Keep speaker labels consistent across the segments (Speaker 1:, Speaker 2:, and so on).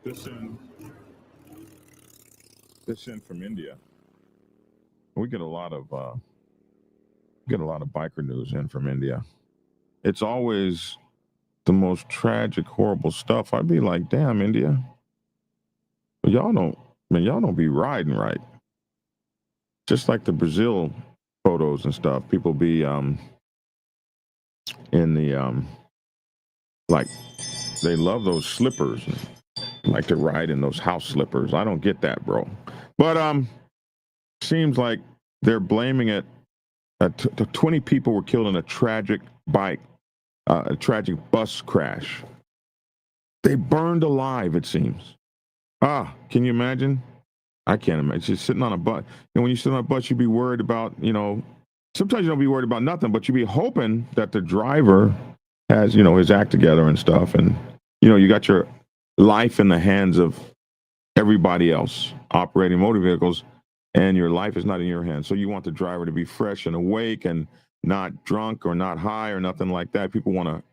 Speaker 1: this in from India. We get a lot of biker news in from India. It's always the most tragic, horrible stuff. I'd be like, damn, India. But y'all don't be riding right. Just like the Brazil photos and stuff. People be in the like they love those slippers and like to ride in those house slippers. I don't get that, bro. But seems like they're blaming it. 20 people were killed in a tragic bus crash. They burned alive, it seems. Can you imagine? I can't imagine. Just sitting on a bus. And when you sit on a bus, you'd be worried about, sometimes you don't be worried about nothing, but you'd be hoping that the driver has, his act together and stuff. And, you got your life in the hands of everybody else operating motor vehicles, and your life is not in your hands. So you want the driver to be fresh and awake and not drunk or not high or nothing like that. People want to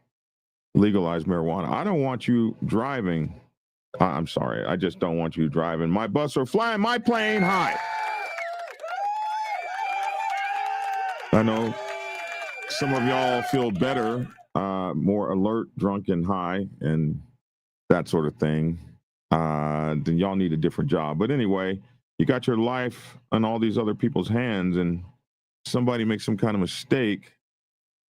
Speaker 1: legalize marijuana. I don't want you driving. I'm sorry. I just don't want you driving my bus or flying my plane high. I know some of y'all feel better, more alert, drunk, and high, and that sort of thing. Then y'all need a different job. But anyway, you got your life in all these other people's hands, and somebody makes some kind of mistake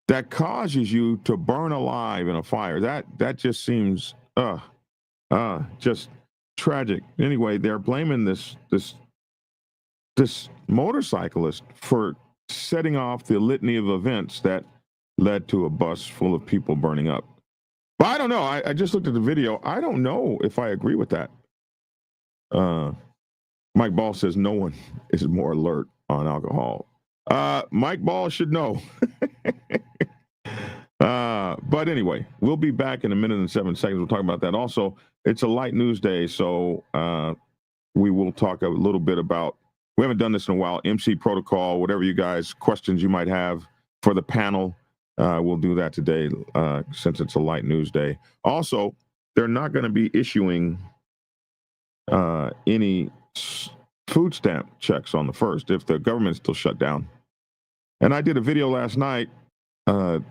Speaker 1: that causes you to burn alive in a fire. That just seems just tragic. Anyway, they're blaming this motorcyclist for setting off the litany of events that led to a bus full of people burning up. But I don't know. I just looked at the video. I don't know if I agree with that. Mike Ball says no one is more alert on alcohol. Mike Ball should know. But anyway, we'll be back in a minute and 7 seconds. We'll talk about that. Also, it's a light news day, so we will talk a little bit about, we haven't done this in a while, MC protocol, whatever you guys, questions you might have for the panel. We'll do that today since it's a light news day. Also, they're not going to be issuing any food stamp checks on the 1st if the government's still shut down. And I did a video last night on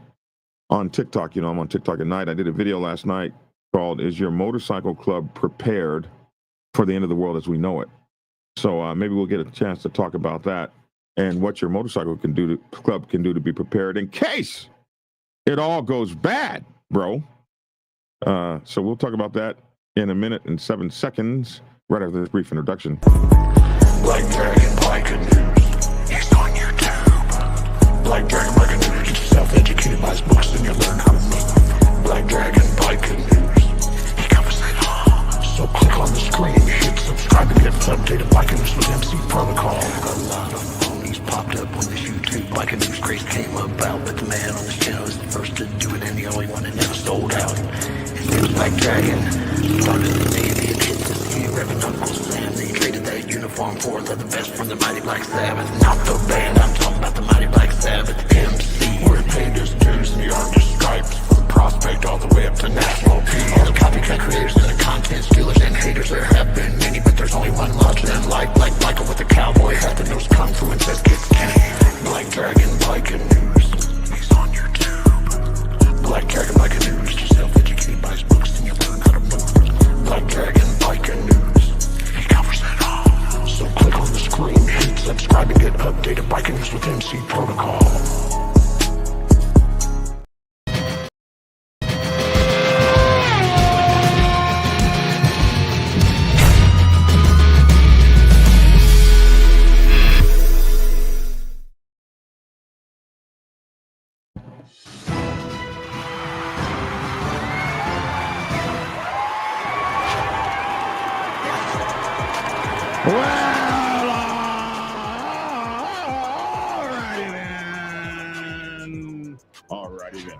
Speaker 1: TikTok. I'm on TikTok at night. I did a video last night called "Is Your Motorcycle Club Prepared for the End of the World as We Know It?" So maybe we'll get a chance to talk about that and what your motorcycle club can do to be prepared in case it all goes bad, bro. So we'll talk about that in a minute and 7 seconds, right after this brief introduction.
Speaker 2: Black Dragon Biker News. He's on YouTube. Black Dragon Biker News. Get yourself educated by his books and you'll learn how to move. Black Dragon Biker News. He covers it all. So click on the screen, hit subscribe and get updated Biker News with MC Protocol. A lot of phonies popped up on this YouTube Biker News craze came about, but the man on this channel is the first to do it and the only one that never sold out. His name is Black Dragon. Started the day of the intensity, revving Uncle Sam. They traded that uniform for the best from the mighty Black Sabbath. Not the band, I'm talking about the mighty Black Sabbath. MC, where he paid his dues and he earned his stripes. From prospect all the way up to national peace. All the copycat creators and the content stealers and haters. There have been many, but there's only one larger than life. Like Michael with the cowboy hat that knows kung fu and says kids can. Black Dragon Biker News. He's on YouTube. Black Dragon Biker News. Yourself educated by his books and you'll learn how to move. Black Dragon Biker News. He covers it all. So click on the screen, hit subscribe and get updated Biker News with MC Protocol.
Speaker 1: Well, alrighty then.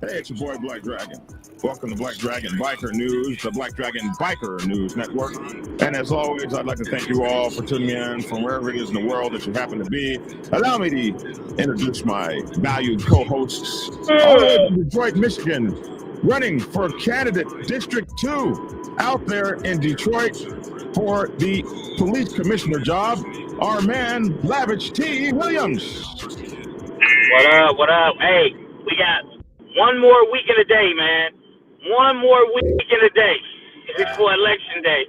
Speaker 1: Hey, it's your boy Black Dragon. Welcome to Black Dragon Biker News, the Black Dragon Biker News Network. And as always, I'd like to thank you all for tuning in from wherever it is in the world that you happen to be. Allow me to introduce my valued co-hosts. All the way from Detroit, Michigan, running for candidate District 2 out there in Detroit for the police commissioner job, our man, Lavish T. Williams.
Speaker 3: What up? What up? Hey, we got one more week in a day, man. One more week in a day before Election Day.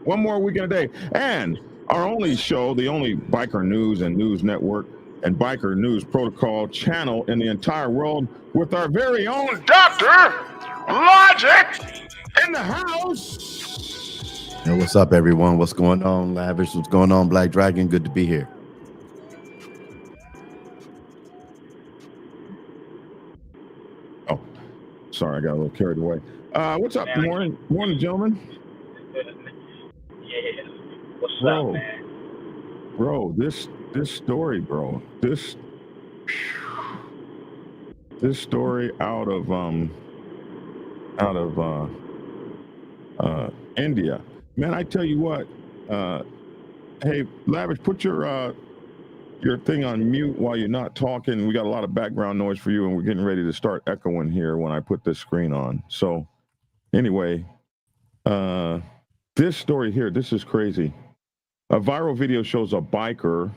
Speaker 1: One more week in a day. And our only show, the only biker news and news network and biker news protocol channel in the entire world with our very own Dr. Logic in the house.
Speaker 4: Hey, what's up, everyone? What's going on, Lavish? What's going on, Black Dragon? Good to be here.
Speaker 1: Oh, sorry, I got a little carried away. What's up? Good morning, gentlemen.
Speaker 3: Yeah. What's
Speaker 1: Bro.
Speaker 3: up, man?
Speaker 1: Bro, this story, bro. This story out of India. Man, I tell you what, hey, Lavish, put your thing on mute while you're not talking. We got a lot of background noise for you, and we're getting ready to start echoing here when I put this screen on. So anyway, this story here, this is crazy. A viral video shows a biker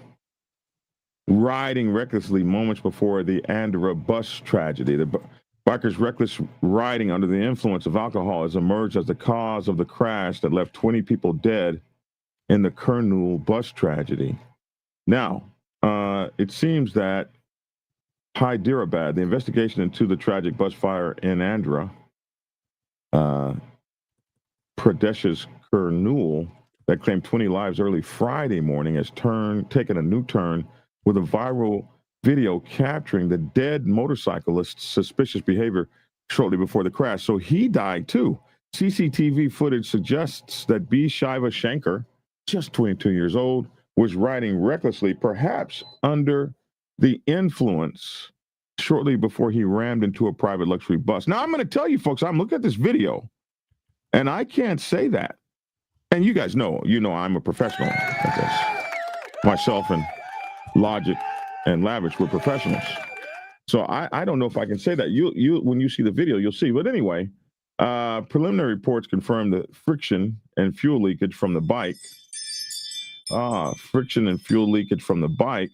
Speaker 1: riding recklessly moments before the Andhra bus tragedy. The biker's reckless riding under the influence of alcohol has emerged as the cause of the crash that left 20 people dead in the Kurnool bus tragedy. Now, it seems that Hyderabad, the investigation into the tragic bus fire in Andhra Pradesh's Kurnool that claimed 20 lives early Friday morning has taken a new turn with a viral video capturing the dead motorcyclist's suspicious behavior shortly before the crash. So he died too. CCTV footage suggests that Shivashankar, just 22 years old, was riding recklessly, perhaps under the influence, shortly before he rammed into a private luxury bus. Now, I'm going to tell you folks, I'm looking at this video, and I can't say that. And you guys know, I'm a professional at this. Myself and Logic and Lavish were professionals. So I don't know if I can say that. You when you see the video, you'll see. But anyway, preliminary reports confirm the friction and fuel leakage from the bike. Friction and fuel leakage from the bike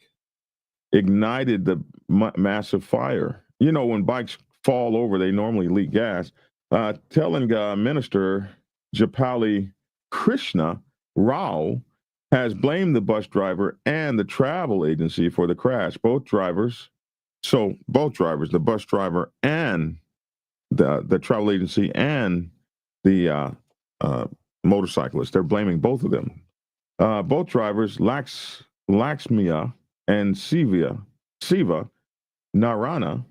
Speaker 1: ignited the massive fire. You know, when bikes fall over, they normally leak gas. Telangana Minister Japali Krishna Rao has blamed the bus driver and the travel agency for the crash. Both drivers, the bus driver and the travel agency and the motorcyclist, they're blaming both of them. Both drivers, Laxmiya and Siva Narana,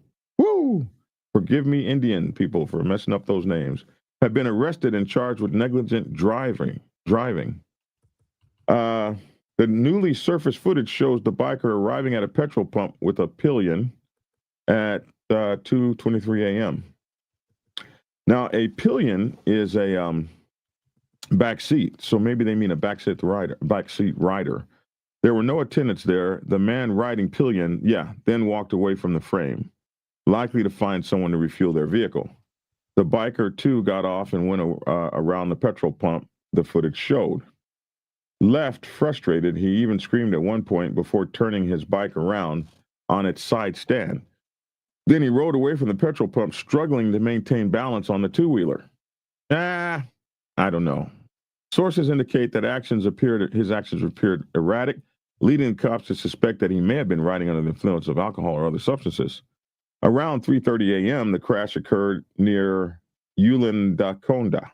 Speaker 1: forgive me, Indian people, for messing up those names, have been arrested and charged with negligent driving. The newly surfaced footage shows the biker arriving at a petrol pump with a pillion at 2:23 a.m. Now, a pillion is a back seat, so maybe they mean a backseat rider. There were no attendants there. The man riding pillion, then walked away from the frame, likely to find someone to refuel their vehicle. The biker, too, got off and went around the petrol pump, the footage showed. Left frustrated, he even screamed at one point before turning his bike around on its side stand. Then he rode away from the petrol pump, struggling to maintain balance on the two-wheeler. I don't know. Sources indicate that his actions appeared erratic, leading cops to suspect that he may have been riding under the influence of alcohol or other substances. Around 3:30 a.m., the crash occurred near Ulandakonda.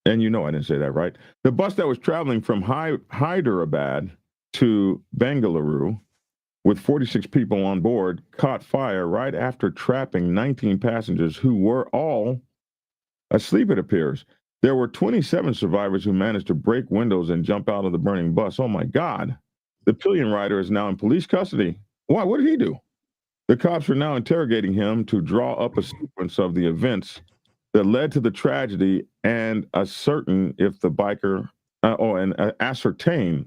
Speaker 1: And I didn't say that right. The bus that was traveling from Hyderabad to Bengaluru with 46 people on board caught fire right after trapping 19 passengers who were all asleep, it appears. There were 27 survivors who managed to break windows and jump out of the burning bus. Oh, my God. The pillion rider is now in police custody. Why? What did he do? The cops are now interrogating him to draw up a sequence of the events that led to the tragedy and ascertain if the biker, ascertain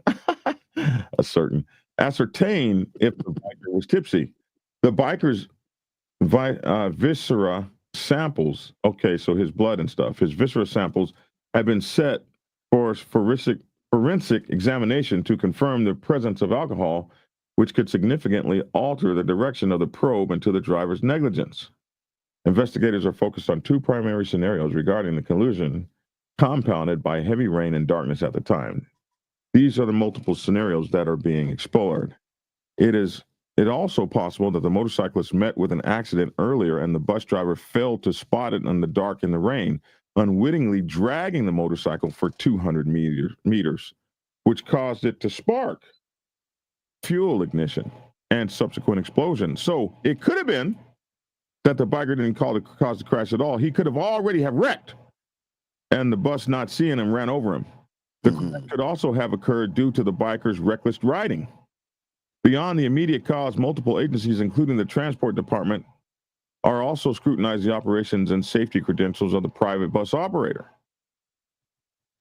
Speaker 1: if the biker was tipsy. The biker's viscera samples, okay, so his blood and stuff, his viscera samples had been set for forensic examination to confirm the presence of alcohol, which could significantly alter the direction of the probe into the driver's negligence. Investigators are focused on two primary scenarios regarding the collision, compounded by heavy rain and darkness at the time. These are the multiple scenarios that are being explored. It is also possible that the motorcyclist met with an accident earlier and the bus driver failed to spot it in the dark and the rain, unwittingly dragging the motorcycle for 200 meters, which caused it to spark, fuel ignition, and subsequent explosion. So it could have been that the biker didn't cause the crash at all. He could have already have wrecked, and the bus not seeing him ran over him. The crash could also have occurred due to the biker's reckless riding. Beyond the immediate cause, multiple agencies, including the Transport Department, are also scrutinizing the operations and safety credentials of the private bus operator.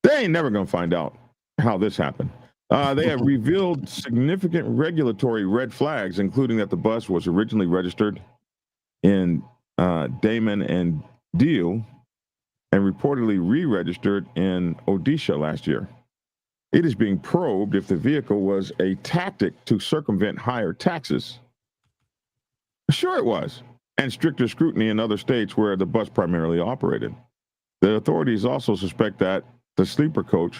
Speaker 1: They ain't never going to find out how this happened. They have revealed significant regulatory red flags, including that the bus was originally registered in Daman and Diu and reportedly re-registered in Odisha last year. It is being probed if the vehicle was a tactic to circumvent higher taxes. Sure it was, and stricter scrutiny in other states where the bus primarily operated. The authorities also suspect that the sleeper coach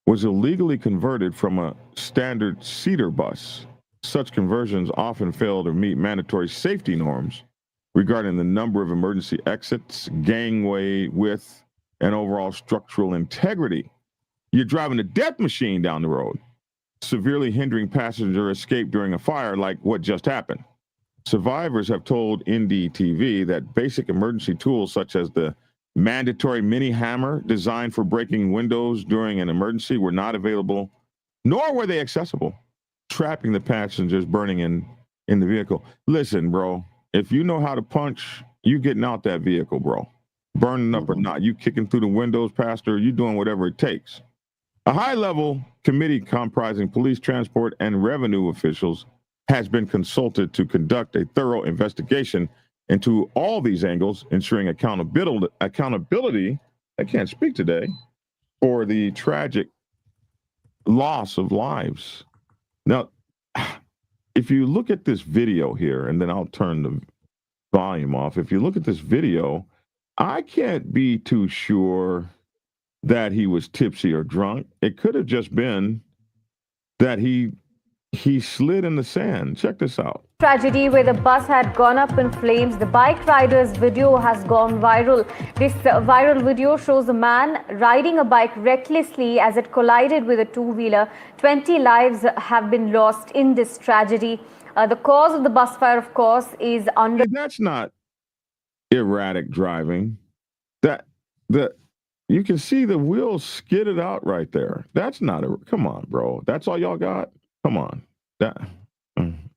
Speaker 1: was illegally converted from a standard seater bus. Such conversions often fail to meet mandatory safety norms regarding the number of emergency exits, gangway width, and overall structural integrity. You're driving a death machine down the road, severely hindering passenger escape during a fire like what just happened. Survivors have told NDTV that basic emergency tools such as the mandatory mini hammer designed for breaking windows during an emergency were not available, nor were they accessible, trapping the passengers burning in the vehicle. Listen, bro, if you know how to punch, you getting out that vehicle, bro. Burning up or not, you kicking through the windows, Pastor, you doing whatever it takes. A high-level committee comprising police, transport, and revenue officials has been consulted to conduct a thorough investigation into all these angles, ensuring accountability, I can't speak today, for the tragic loss of lives. Now, if you look at this video here, and then I'll turn the volume off. If you look at this video, I can't be too sure that he was tipsy or drunk. It could have just been that he slid in the sand. Check this out.
Speaker 5: Tragedy where the bus had gone up in flames. The bike rider's video has gone viral. This viral video shows a man riding a bike recklessly as it collided with a two-wheeler. 20 lives have been lost in this tragedy. The cause of the bus fire, of course, is under...
Speaker 1: That's not erratic driving. You can see the wheels skidded out right there. That's not come on, bro. That's all y'all got? Come on.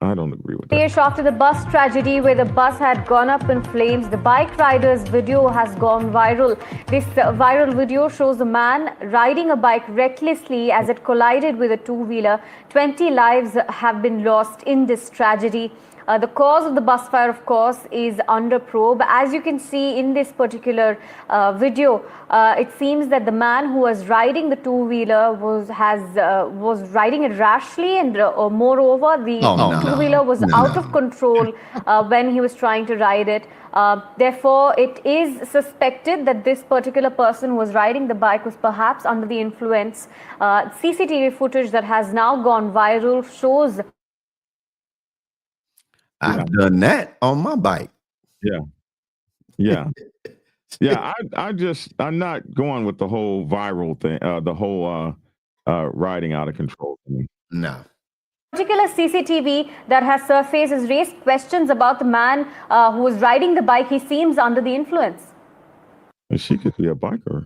Speaker 1: I don't agree with that.
Speaker 5: After the bus tragedy where the bus had gone up in flames, the bike rider's video has gone viral. This viral video shows a man riding a bike recklessly as it collided with a two-wheeler. 20 lives have been lost in this tragedy. The cause of the bus fire, of course, is under probe. As you can see in this particular video, it seems that the man who was riding the two-wheeler was riding it rashly, and moreover, the two-wheeler was out of control when he was trying to ride it. Therefore, it is suspected that this particular person who was riding the bike was perhaps under the influence. CCTV footage that has now gone viral shows.
Speaker 4: I've done that on my bike.
Speaker 1: Yeah. I'm not going with the whole viral thing, the whole riding out of control thing.
Speaker 4: No.
Speaker 5: Particular CCTV that has surfaced has raised questions about the man who was riding the bike. He seems under the influence.
Speaker 1: She could be a biker.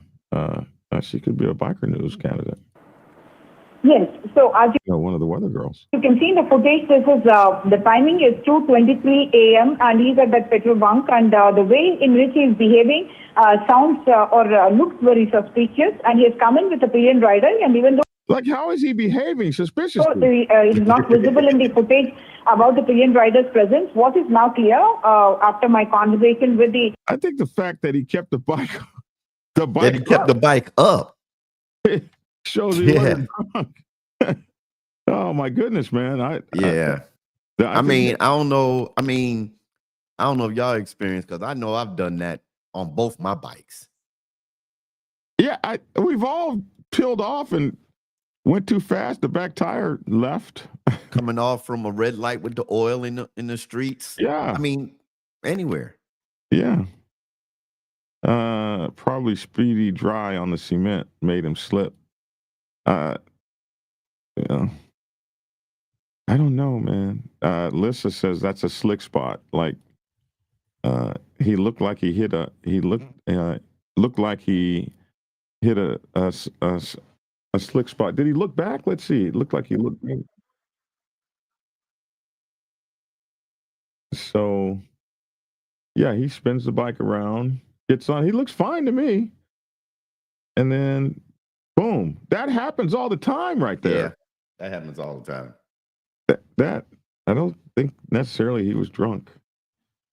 Speaker 1: She could be a biker news candidate.
Speaker 6: Yes. So as
Speaker 1: one of the weather girls.
Speaker 6: you can see in the footage, this is the timing is 2:23 a.m. and he's at that petrol bunk, and the way in which he is behaving sounds or looks very suspicious, and he has come in with a pillion rider, and even though
Speaker 1: Like, how is he behaving
Speaker 6: So
Speaker 1: suspiciously?
Speaker 6: it is not visible in the footage about the pillion rider's presence. What is now clear after my conversation with the
Speaker 1: I think the fact that he kept the bike
Speaker 4: That he kept the bike up.
Speaker 1: shows he
Speaker 4: Yeah.
Speaker 1: wasn't drunk. Oh my goodness, man! I
Speaker 4: mean, I don't know. I mean, I don't know if y'all experienced, because I know I've done that on both my bikes.
Speaker 1: Yeah, we've all peeled off and went too fast. The back tire left.
Speaker 4: Coming off from a red light with the oil in the streets.
Speaker 1: Yeah.
Speaker 4: I mean, anywhere.
Speaker 1: Yeah. Probably Speedy Dry on the cement made him slip. Yeah. I don't know, man. Lissa says that's a slick spot. Like, he looked like he hit a. He looked like he hit a slick spot. Did he look back? Let's see. It looked like he looked back. So, yeah, he spins the bike around, gets on. He looks fine to me. And then, boom. That happens all the time right there.
Speaker 4: Yeah, that happens all the time.
Speaker 1: That I don't think necessarily he was drunk.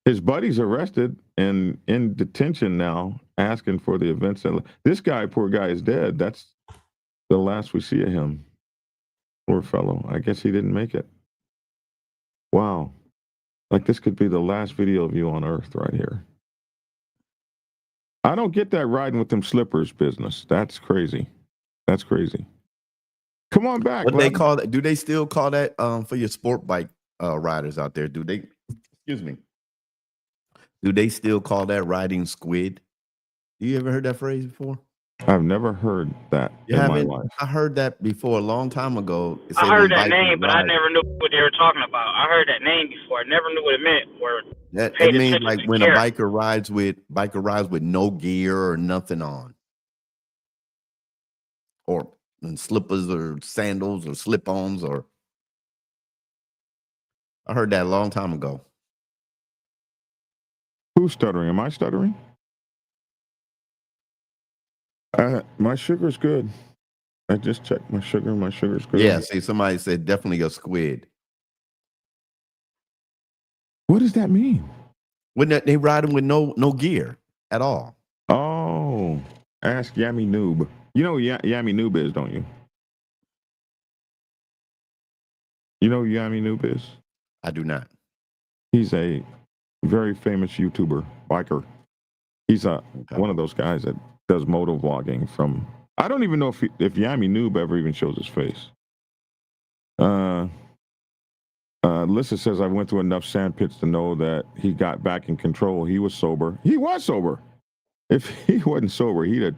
Speaker 1: His buddy's arrested and in detention now, asking for the events. This guy, poor guy, is dead. That's the last we see of him. Poor fellow. I guess he didn't make it. Wow. Like, this could be the last video of you on Earth right here. I don't get that riding with them slippers business. That's crazy. That's crazy. Come on back.
Speaker 4: What they call that? Do they still call that for your sport bike riders out there? Do they? Excuse me. Do they still call that riding squid? You ever heard that phrase before?
Speaker 1: I've never heard that in my life.
Speaker 4: I heard that before a long time ago.
Speaker 3: I heard that name, but I never knew what they were talking about. I heard that name before. I never knew what it meant.
Speaker 4: That means like when a biker rides with no gear or nothing on, or slippers or sandals or slip-ons. Or I heard that a long time ago.
Speaker 1: Who's stuttering? Am I stuttering? My sugar's good. I just checked my sugar. My sugar's good.
Speaker 4: Yeah, see, somebody said definitely a squid.
Speaker 1: What does that mean?
Speaker 4: When they riding with no gear at all.
Speaker 1: Oh, ask Yummy Noob. You know who Yummy Noob is, don't you? You know who Yummy Noob is?
Speaker 4: I do not.
Speaker 1: He's a very famous YouTuber, biker. He's one of those guys that does moto vlogging from. I don't even know if Yummy Noob ever even shows his face. Lissa says I went through enough sand pits to know that he got back in control. He was sober. He was sober. If he wasn't sober, he'd have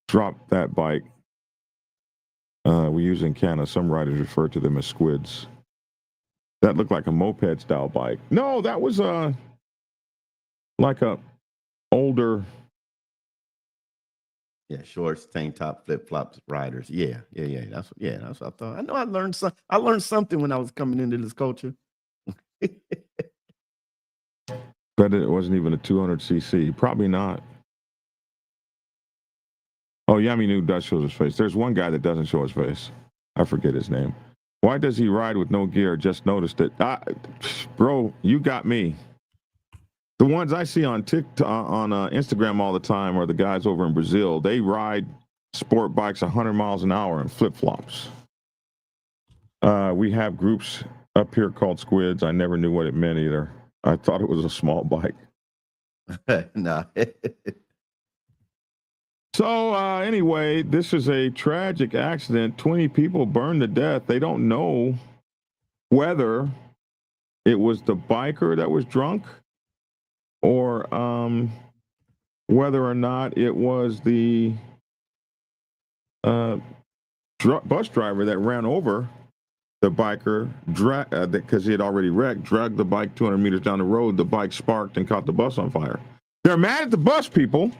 Speaker 1: dropped that bike. We use in Canada. Some riders refer to them as squids. That looked like a moped style bike. No, that was like a older.
Speaker 4: Yeah, shorts, tank top, flip flops, riders. Yeah. That's what I thought. I know I learned something when I was coming into this culture.
Speaker 1: But it wasn't even a 200cc. Probably not. Oh, Yummy Noob does show his face. There's one guy that doesn't show his face. I forget his name. Why does he ride with no gear? Just noticed it. Bro, you got me. The ones I see on TikTok, on Instagram all the time are the guys over in Brazil. They ride sport bikes 100 miles an hour in flip-flops. We have groups up here called squids. I never knew what it meant either. I thought it was a small bike.
Speaker 4: Nah.
Speaker 1: So anyway, this is a tragic accident. 20 people burned to death. They don't know whether it was the biker that was drunk or whether or not it was the bus driver that ran over the biker, because he had already wrecked, dragged the bike 200 meters down the road. The bike sparked and caught the bus on fire. They're mad at the bus people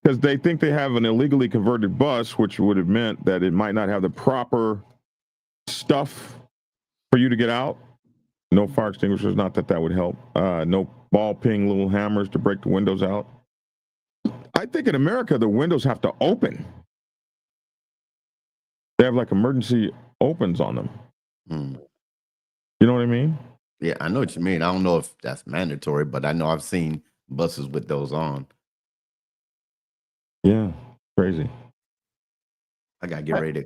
Speaker 1: because they think they have an illegally converted bus, which would have meant that it might not have the proper stuff for you to get out. No fire extinguishers, not that that would help. No ball ping little hammers to break the windows out. I think in America, the windows have to open. They have like emergency opens on them. You know what I mean?
Speaker 4: Yeah, I know what you mean. I don't know if that's mandatory, but I know I've seen buses with those on.
Speaker 1: Yeah, crazy.
Speaker 4: I gotta get ready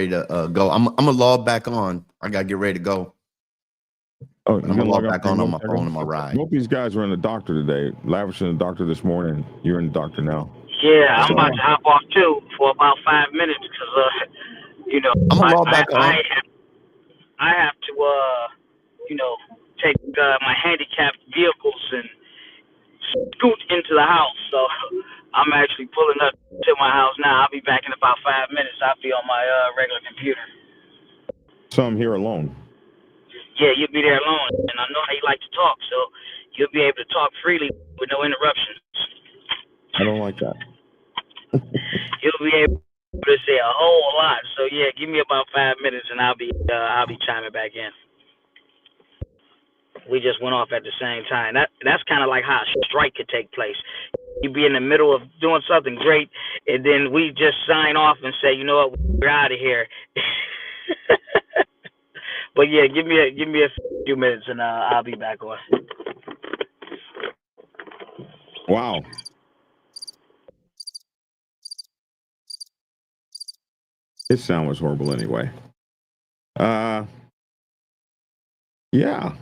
Speaker 4: to go. I'm gonna log back on. I gotta get ready to go.
Speaker 1: Oh,
Speaker 4: I'm gonna log back on my phone on my ride.
Speaker 1: Both these guys were in the doctor today. Lavish in the doctor this morning. You're in the doctor now.
Speaker 3: Yeah, I'm about to hop off too for about 5 minutes because, you know,
Speaker 4: I'm gonna log back on.
Speaker 3: I have to, you know, take my handicapped vehicles and scoot into the house. So I'm actually pulling up to my house now. I'll be back in about 5 minutes. I'll be on my regular computer.
Speaker 1: So I'm here alone.
Speaker 3: Yeah, you'll be there alone, and I know how you like to talk, so you'll be able to talk freely with no interruptions.
Speaker 1: I don't like that.
Speaker 3: You'll be able to say a whole lot. So yeah, give me about 5 minutes, and I'll be chiming back in. We just went off at the same time. That's kind of like how a strike could take place. You'd be in the middle of doing something great, and then we just sign off and say, you know what, we're out of here. But yeah, give me a few minutes, and I'll be back on.
Speaker 1: Wow. His sound was horrible anyway. Yeah. Yeah.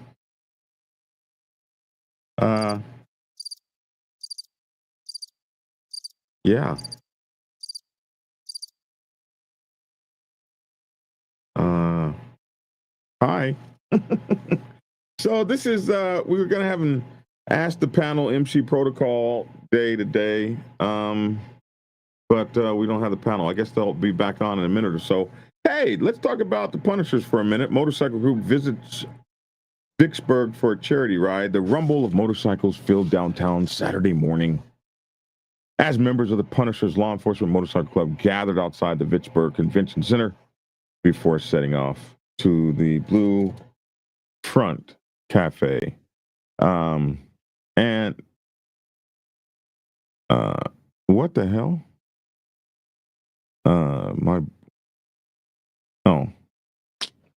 Speaker 1: Hi. So this is we were gonna have an Ask the Panel MC Protocol day today. But we don't have the panel. I guess they'll be back on in a minute or so. Hey, let's talk about the Punishers for a minute. Motorcycle group visits Vicksburg for a charity ride. The rumble of motorcycles filled downtown Saturday morning as members of the Punishers Law Enforcement Motorcycle Club gathered outside the Vicksburg Convention Center before setting off to the Blue Front Cafe. And what the hell?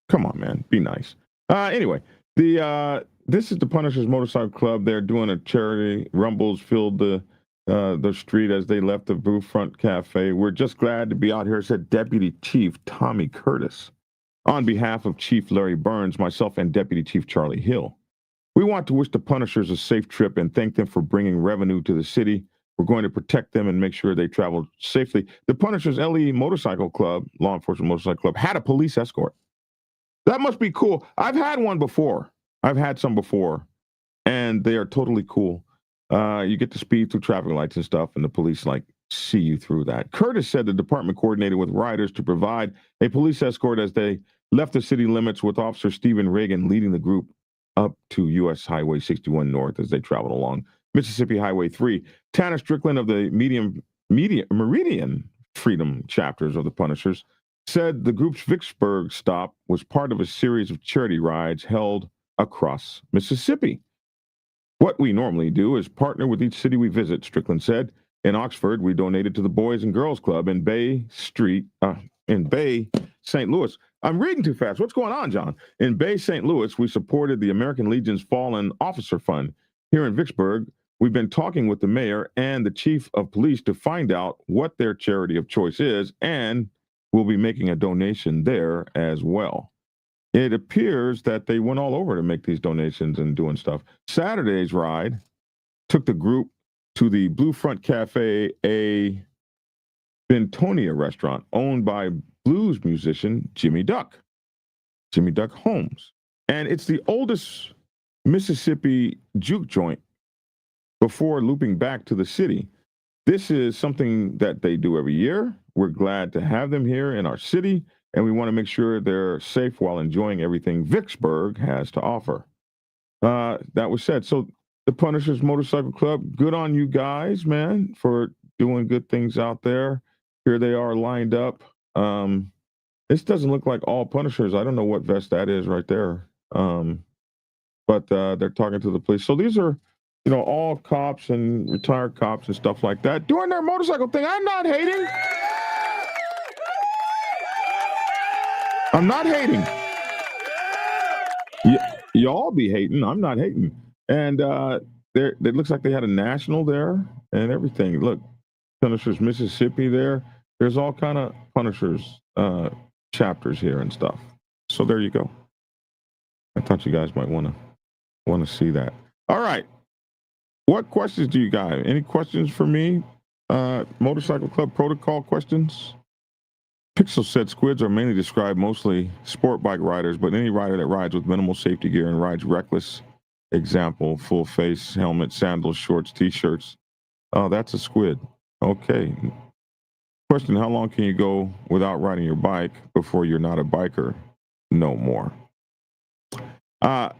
Speaker 1: Come on, man, be nice. Anyway, this is the Punishers Motorcycle Club. They're doing a charity. Rumbles filled the street as they left the Blue Front Cafe. We're just glad to be out here, said Deputy Chief Tommy Curtis. On behalf of Chief Larry Burns, myself, and Deputy Chief Charlie Hill, we want to wish the Punishers a safe trip and thank them for bringing revenue to the city. We're going to protect them and make sure they travel safely. The Punishers LE Motorcycle Club, Law Enforcement Motorcycle Club, had a police escort. That must be cool. I've had one before. I've had some before, and they are totally cool. You get to speed through traffic lights and stuff, and the police see you through that. Curtis said the department coordinated with riders to provide a police escort as they left the city limits, with Officer Stephen Reagan leading the group up to U.S. Highway 61 North as they traveled along Mississippi Highway 3. Tanner Strickland of the Meridian Freedom chapters of the Punishers said the group's Vicksburg stop was part of a series of charity rides held across Mississippi. What we normally do is partner with each city we visit, Strickland said. In Oxford, we donated to the Boys and Girls Club in Bay, St. Louis. I'm reading too fast. What's going on, John? In Bay, St. Louis, we supported the American Legion's Fallen Officer Fund. Here in Vicksburg, we've been talking with the mayor and the chief of police to find out what their charity of choice is, and we'll be making a donation there as well. It appears that they went all over to make these donations and doing stuff. Saturday's ride took the group to the Blue Front Cafe, a Bentonia restaurant owned by blues musician Jimmy Duck Holmes. And it's the oldest Mississippi juke joint before looping back to the city. This is something that they do every year. We're glad to have them here in our city, and we want to make sure they're safe while enjoying everything Vicksburg has to offer. That was said. So the Punishers Motorcycle Club, good on you guys, man, for doing good things out there. Here they are lined up. This doesn't look like all Punishers. I don't know what vest that is right there. But they're talking to the police. So these are, all cops and retired cops and stuff like that doing their motorcycle thing. I'm not hating. I'm not hating. Y'all be hating. I'm not hating. And it looks like they had a national there and everything. Look, Punishers Mississippi there. There's all kind of Punishers chapters here and stuff. So there you go. I thought you guys might want to see that. All right. What questions do you guys? Any questions for me? Motorcycle Club protocol questions? Pixel said squids are mainly described mostly sport bike riders, but any rider that rides with minimal safety gear and rides reckless, example, full face, helmet, sandals, shorts, t-shirts. Oh, that's a squid. Okay. Question, how long can you go without riding your bike before you're not a biker no more? Well,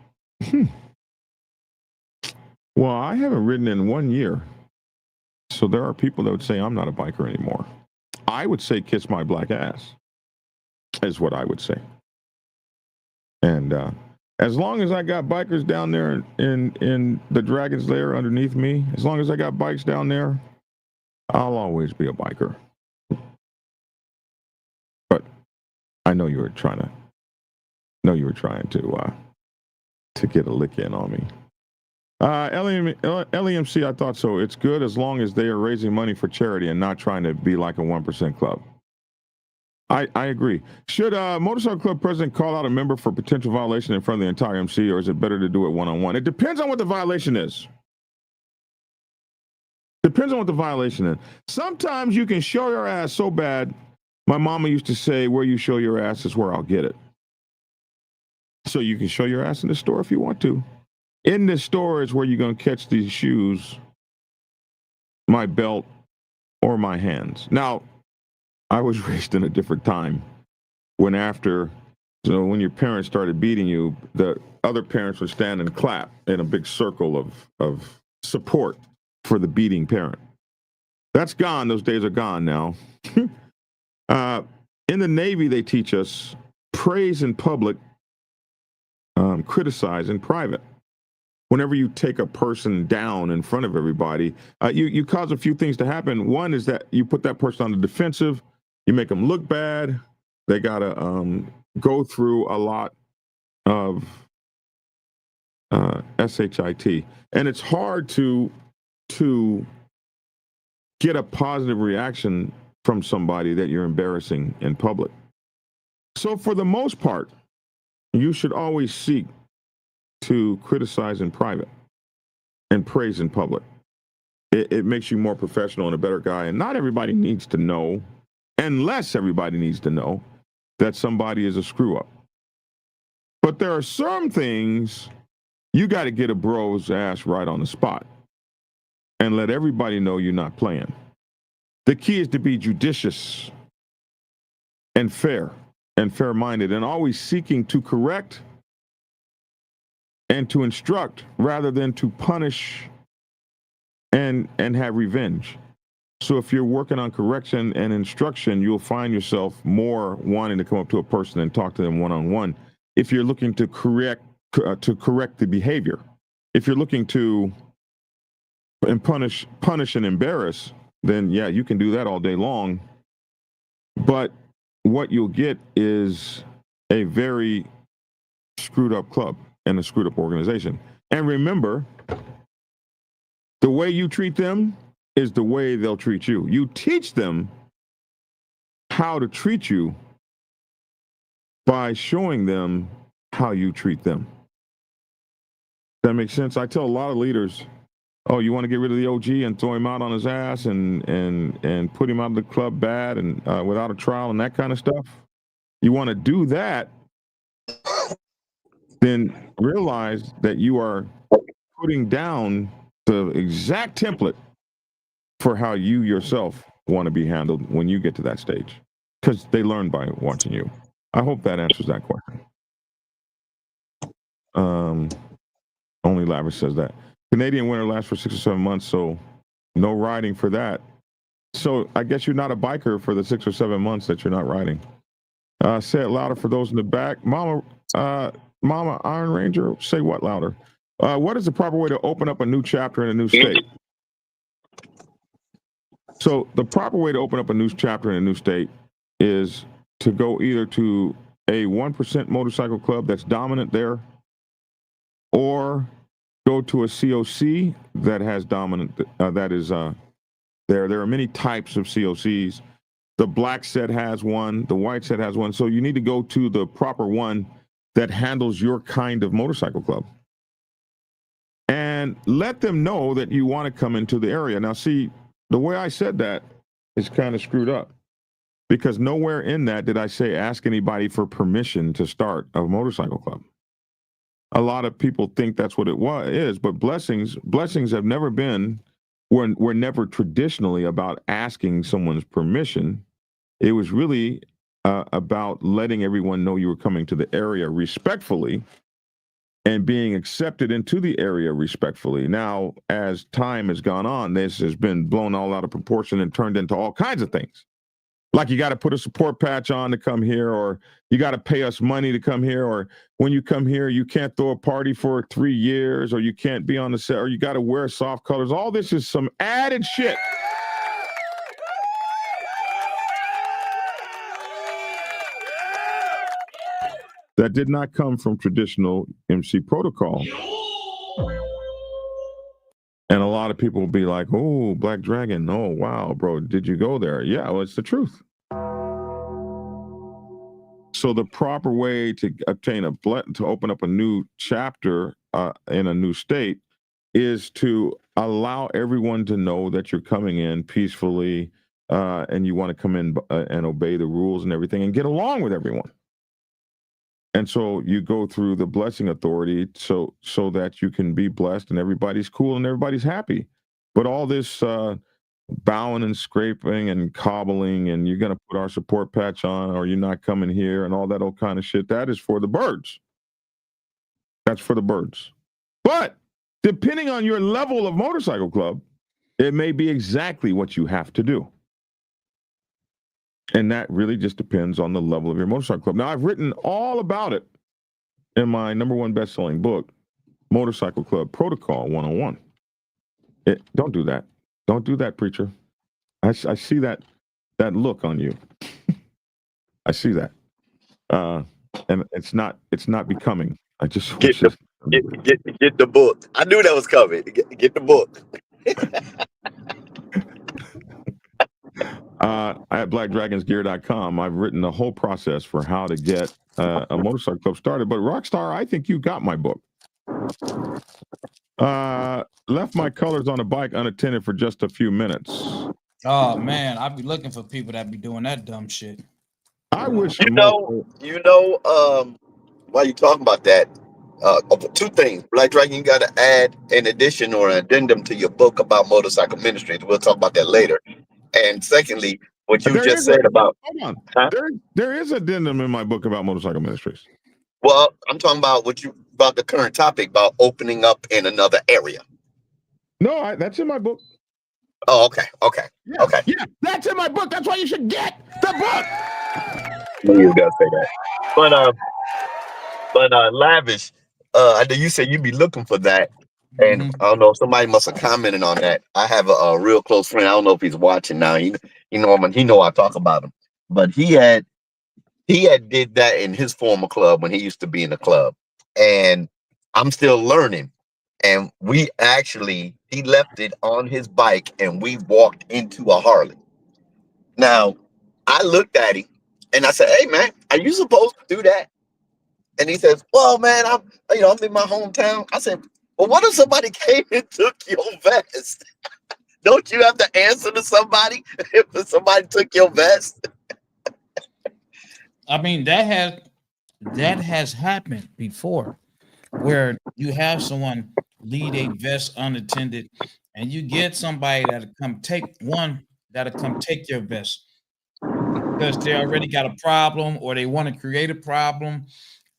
Speaker 1: I haven't ridden in 1 year. So there are people that would say I'm not a biker anymore. I would say kiss my black ass is what I would say. And as long as I got bikers down there in the Dragon's Lair underneath me, as long as I got bikes down there, I'll always be a biker. But I know you were trying to get a lick in on me. LEMC, I thought so. It's good as long as they are raising money for charity and not trying to be like a 1% club. I agree. Should Motorcycle Club president call out a member for potential violation in front of the entire MC, or is it better to do it one-on-one? It depends on what the violation is. Depends on what the violation is. Sometimes you can show your ass so bad. My mama used to say, where you show your ass is where I'll get it. So you can show your ass in the store if you want to. In the store is where you're going to catch these shoes, my belt, or my hands. Now, I was raised in a different time when when your parents started beating you, the other parents would stand and clap in a big circle of support for the beating parent. That's gone. Those days are gone now. In the Navy, they teach us praise in public, criticize in private. Whenever you take a person down in front of everybody, you cause a few things to happen. One is that you put that person on the defensive. You make them look bad. They got to go through a lot of SHIT. And it's hard to get a positive reaction from somebody that you're embarrassing in public. So for the most part, you should always seek to criticize in private and praise in public. It makes you more professional and a better guy. And not everybody needs to know, unless everybody needs to know, that somebody is a screw up. But there are some things you got to get a bro's ass right on the spot and let everybody know you're not playing. The key is to be judicious and fair-minded, and always seeking to correct and to instruct rather than to punish and have revenge. So if you're working on correction and instruction, you'll find yourself more wanting to come up to a person and talk to them one-on-one. If you're looking to correct the behavior, if you're looking to punish and embarrass, then yeah, you can do that all day long. But what you'll get is a very screwed up club and a screwed up organization. And remember, the way you treat them is the way they'll treat you. You teach them how to treat you by showing them how you treat them. That makes sense? I tell a lot of leaders, oh, you want to get rid of the OG and throw him out on his ass and put him out of the club bad and without a trial and that kind of stuff? You want to do that, then realize that you are putting down the exact template for how you yourself want to be handled when you get to that stage, because they learn by watching you. I hope that answers that question. Only Lavish says that. Canadian winter lasts for 6 or 7 months, so no riding for that. So I guess you're not a biker for the 6 or 7 months that you're not riding. Say it louder for those in the back. Mama Iron Ranger, say what louder? What is the proper way to open up a new chapter in a new state? So the proper way to open up a new chapter in a new state is to go either to a 1% motorcycle club that's dominant there, or go to a COC that has dominant, that is there. There are many types of COCs. The black set has one, the white set has one. So you need to go to the proper one that handles your kind of motorcycle club. And let them know that you want to come into the area. Now, see, the way I said that is kind of screwed up, because nowhere in that did I say ask anybody for permission to start a motorcycle club. A lot of people think that's what it is, but blessings have never been, we're never traditionally about asking someone's permission. It was really about letting everyone know you were coming to the area respectfully and being accepted into the area respectfully. Now, as time has gone on, this has been blown all out of proportion and turned into all kinds of things. Like you got to put a support patch on to come here, or you got to pay us money to come here, or when you come here, you can't throw a party for 3 years, or you can't be on the set, or you got to wear soft colors. All this is some added shit. That did not come from traditional MC protocol. And a lot of people will be like, oh, Black Dragon. Oh, wow, bro, did you go there? Yeah, well, it's the truth. So the proper way to obtain to open up a new chapter in a new state is to allow everyone to know that you're coming in peacefully and you want to come in and obey the rules and everything and get along with everyone. And so you go through the blessing authority so that you can be blessed and everybody's cool and everybody's happy. But all this bowing and scraping and cobbling and you're going to put our support patch on or you're not coming here and all that old kind of shit, that is for the birds. That's for the birds. But depending on your level of motorcycle club, it may be exactly what you have to do. And that really just depends on the level of your motorcycle club. Now, I've written all about it in my #1 best-selling book, Motorcycle Club Protocol 101. Don't do that. Don't do that, preacher. I see that look on you. I see that. And it's not becoming. I just
Speaker 7: Get the book. I knew that was coming. Get the book.
Speaker 1: At blackdragonsgear.com, I've written the whole process for how to get a motorcycle club started. But Rockstar, I think you got my book. Left my colors on a bike unattended for just a few minutes.
Speaker 8: Oh man, I'd be looking for people that be doing that dumb shit.
Speaker 1: I wish
Speaker 7: while you talking about that, two things. Black Dragon, you got to add an addition or an addendum to your book about motorcycle ministries. We'll talk about that later. And secondly, what you just said about
Speaker 1: there is addendum in my book about motorcycle ministries.
Speaker 7: Well, I'm talking about about the current topic about opening up in another area.
Speaker 1: No, that's in my book.
Speaker 7: Oh, okay.
Speaker 1: Yeah.
Speaker 7: Okay.
Speaker 1: Yeah, that's in my book. That's why you should get the book.
Speaker 7: You gotta say that. But Lavish, I know you said you'd be looking for that. And I don't know, somebody must have commented on that. I have a real close friend. I don't know if he's watching now. He know I talk about him. But he had did that in his former club when he used to be in the club. And I'm still learning. And he left it on his bike and we walked into a Harley. Now, I looked at him and I said, hey man, are you supposed to do that? And he says, well, man, I'm in my hometown. I said, well, what if somebody came and took your vest? Don't you have to answer to somebody if somebody took your vest?
Speaker 8: I mean, that has happened before, where you have someone leave a vest unattended, and you get somebody that'll come take your vest because they already got a problem or they want to create a problem.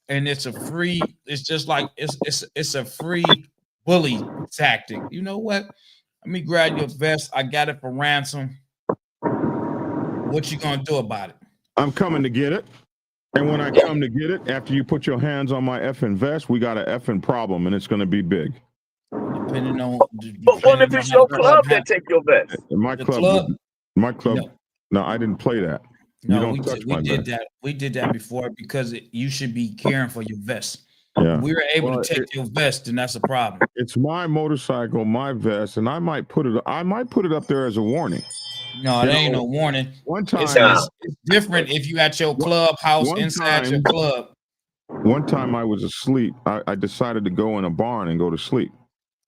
Speaker 8: And it's a free bully tactic. You know what? Let me grab your vest. I got it for ransom. What you gonna do about it?
Speaker 1: I'm coming to get it. And when I come to get it, after you put your hands on my effing vest, we got an effing problem and it's gonna be big.
Speaker 8: Depending on
Speaker 7: But what if it's your club that take your vest?
Speaker 1: My club. No, I didn't play that.
Speaker 8: No,
Speaker 1: don't touch my
Speaker 8: did
Speaker 1: vest.
Speaker 8: that. We did that before because you should be caring for your vest.
Speaker 1: Yeah.
Speaker 8: We were able
Speaker 1: Well,
Speaker 8: to take your vest, and that's a problem.
Speaker 1: it's my motorcycle, my vest, and I might put it up there as a warning.
Speaker 8: No, it
Speaker 1: You
Speaker 8: ain't
Speaker 1: know,
Speaker 8: no warning.
Speaker 1: One
Speaker 8: It's,
Speaker 1: time,
Speaker 8: it's different if you at your clubhouse
Speaker 1: one
Speaker 8: inside your
Speaker 1: time,
Speaker 8: club.
Speaker 1: one time I was asleep. I decided to go in a barn and go to sleep.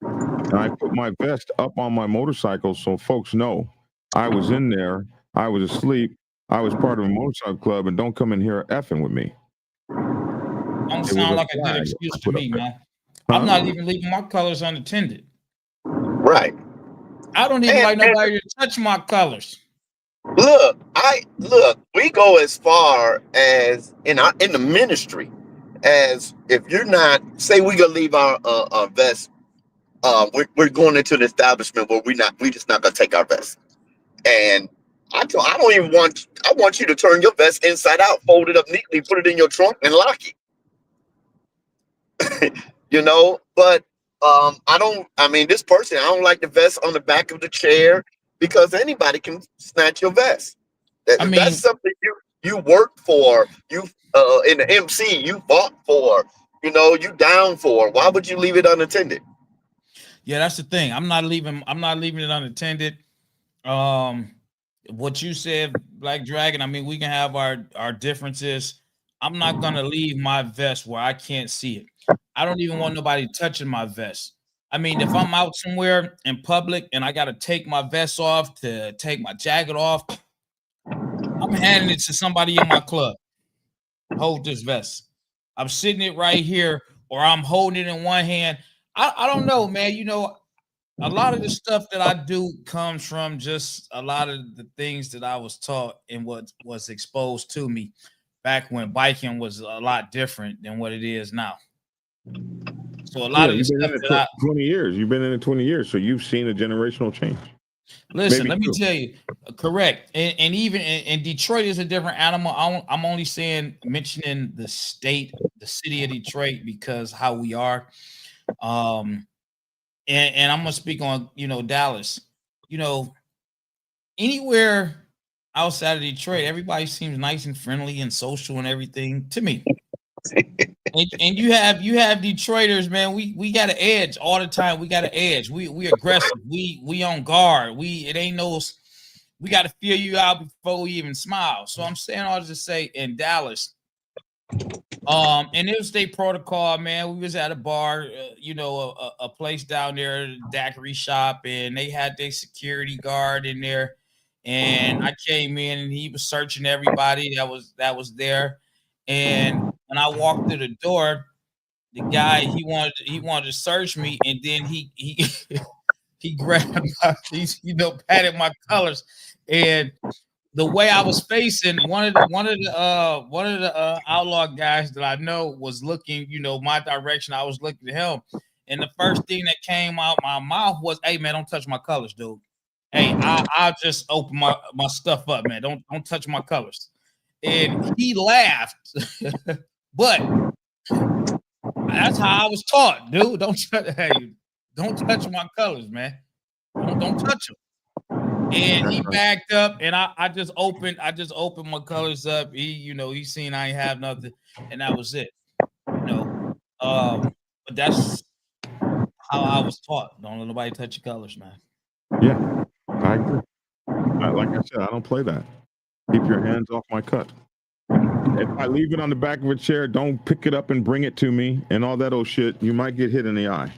Speaker 1: And I put my vest up on my motorcycle so folks know I was in there. I was asleep. I was part of a motorcycle club, and don't come in here effing with me.
Speaker 8: Don't
Speaker 1: It was
Speaker 8: sound
Speaker 1: a
Speaker 8: like a good
Speaker 1: flag
Speaker 8: excuse
Speaker 1: I
Speaker 8: to
Speaker 1: put up
Speaker 8: me,
Speaker 1: there.
Speaker 8: man.
Speaker 1: Huh?
Speaker 8: I'm not even leaving my colors unattended.
Speaker 7: Right.
Speaker 8: I don't even like
Speaker 7: And
Speaker 8: nobody to touch my colors.
Speaker 7: look, we go as far as in the ministry as if you're not, say we gonna leave our vest, we're going into an establishment where we just not gonna take our vest. And I don't even I want you to turn your vest inside out, fold it up neatly, put it in your trunk and lock it. But this person, I don't like the vest on the back of the chair because anybody can snatch your vest.
Speaker 8: I mean,
Speaker 7: That's something you work for, you in the MC, you fought for, you down for. Why would you leave it unattended?
Speaker 8: yeah, that's the thing. I'm not leaving it unattended. What you said, Black Dragon, I mean, we can have our differences. I'm not gonna leave my vest where I can't see it. I don't even want nobody touching my vest. I mean, if I'm out somewhere in public and I gotta take my vest off to take my jacket off, I'm handing it to somebody in my club. Hold this vest. I'm sitting it right here, or I'm holding it in one hand. I don't know, man. A lot of the stuff that I do comes from just a lot of the things that I was taught and what was exposed to me back when biking was a lot different than what it is now. So a lot of the
Speaker 1: you've been
Speaker 8: stuff
Speaker 1: in it
Speaker 8: that
Speaker 1: 20 years. You've been in it 20 years, so you've seen a generational change.
Speaker 8: listen,
Speaker 1: Maybe
Speaker 8: let me
Speaker 1: two.
Speaker 8: tell you, correct. And even in Detroit is a different animal. I'm only mentioning the city of Detroit because how we are. And I'm gonna speak on Dallas. Anywhere outside of Detroit, everybody seems nice and friendly and social and everything to me. And you have Detroiters, man. We got an edge all the time. We got an edge. We aggressive. We on guard. We got to feel you out before we even smile. So I'm saying all this to say in Dallas, and interstate protocol, man. We was at a bar, a place down there, daiquiri shop, and they had their security guard in there. And I came in, and he was searching everybody that was there. And when I walked through the door, the guy he wanted to search me, and then he he grabbed patted my colors, and the way I was facing, one of the outlaw guys that I know was looking, my direction. I was looking at him, and the first thing that came out my mouth was, "Hey man, don't touch my colors, dude. Hey, I'll just open my stuff up, man. Don't touch my colors." And he laughed, but that's how I was taught, dude. Don't touch my colors, man. Don't touch them. And he backed up, and I just opened my colors up. He seen I ain't have nothing, and that was it. But that's how I was taught. Don't let nobody touch your colors, man.
Speaker 1: Yeah, I agree. Like I said, I don't play that. Keep your hands off my cut. If I leave it on the back of a chair, don't pick it up and bring it to me and all that old shit. You might get hit in the eye.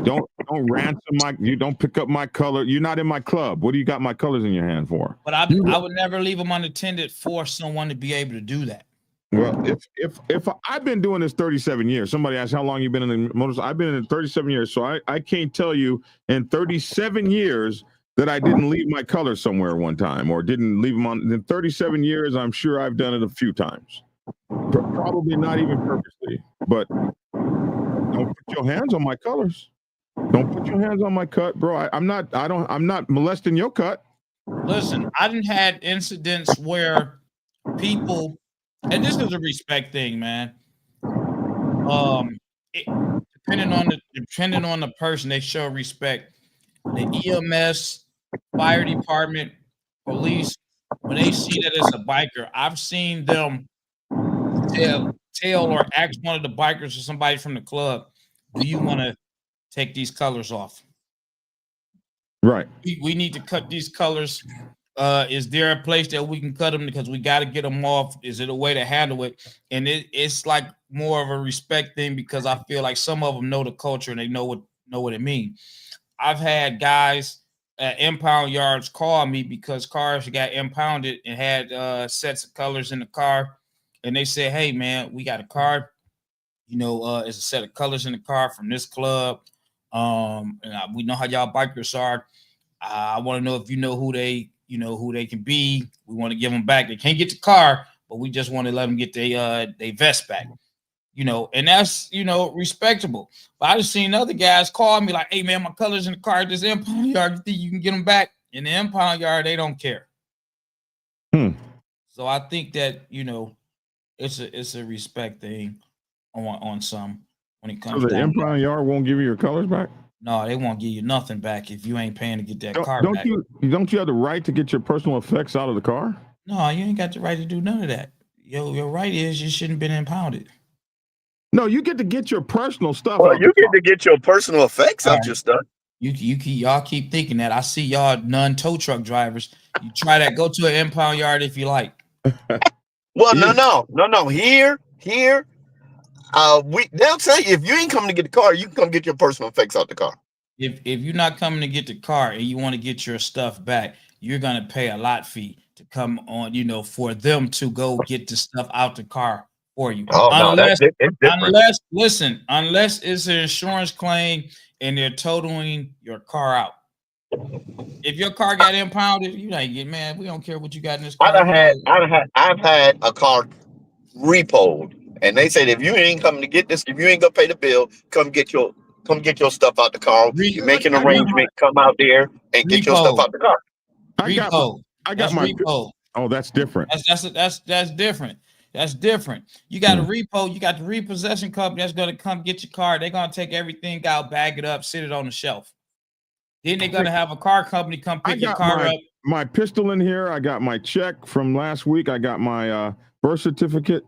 Speaker 1: Don't ransom you don't pick up my color. You're not in my club. What do you got my colors in your hand for?
Speaker 8: But I would never leave them unattended for someone to be able to do that.
Speaker 1: Well, if I've been doing this 37 years, somebody asked how long you've been in the motorcycle. I've been in it 37 years, so I can't tell you in 37 years that I didn't leave my colors somewhere one time or didn't leave them on. In 37 years, I'm sure I've done it a few times. Probably not even purposely, but don't put your hands on my colors. Don't put your hands on my cut, bro. I'm not molesting your cut.
Speaker 8: Listen, I didn't had incidents where people, and this is a respect thing, man. Depending on the person, they show respect. The EMS, fire department, police, when they see that it's a biker, I've seen them tell or ask one of the bikers or somebody from the club, do you want to take these colors off?
Speaker 1: Right.
Speaker 8: We need to cut these colors. Is there a place that we can cut them because we got to get them off? Is it a way to handle it? And it's like more of a respect thing because I feel like some of them know the culture and they know what it means. I've had guys at impound yards call me because cars got impounded and had sets of colors in the car, and they said, "Hey man, we got a car. It's a set of colors in the car from this club. We know how y'all bikers are. I want to know if you know who they can be. We want to give them back. They can't get the car, but we just want to let them get their vest back. And that's respectable. But I just seen other guys call me like, "Hey man, my colors in the car at this impound yard. You think you can get them back?" In the impound yard, they don't care. So I think that it's a respect thing on some when it comes.
Speaker 1: So the impound yard won't give you your colors back?
Speaker 8: No, they won't give you nothing back if you ain't paying to get that car
Speaker 1: don't
Speaker 8: back.
Speaker 1: Don't you have the right to get your personal effects out of the car?
Speaker 8: No, you ain't got the right to do none of that. Your right is you shouldn't have been impounded.
Speaker 1: No, you get to get your personal stuff.
Speaker 7: Well,
Speaker 1: out
Speaker 7: you
Speaker 1: the
Speaker 7: get
Speaker 1: car.
Speaker 7: to get your personal effects out your stuff.
Speaker 8: Y'all keep thinking that. I see y'all non-tow truck drivers. You try that. Go to an impound yard if you like.
Speaker 7: Well, no. Here, they'll tell you if you ain't coming to get the car, you can come get your personal effects out the car.
Speaker 8: If you're not coming to get the car and you want to get your stuff back, you're gonna pay a lot fee to come on. For them to go get the stuff out the car for you.
Speaker 7: Oh no, it's different.
Speaker 8: Unless it's an insurance claim and they're totaling your car out. If your car got impounded, you like, man, we don't care what you got in this car.
Speaker 7: I've had a car repoed, and they said if you ain't coming to get this, if you ain't gonna pay the bill, come get your stuff out the car. You make an arrangement, come out there and get your stuff out the car.
Speaker 1: I got my repo. Oh, that's different.
Speaker 8: That's different. That's different. You got a repo. You got the repossession company that's going to come get your car. They're going to take everything out, bag it up, sit it on the shelf. Then they're going to have a car company come pick your car up.
Speaker 1: My pistol in here. I got my check from last week. I got my birth certificate.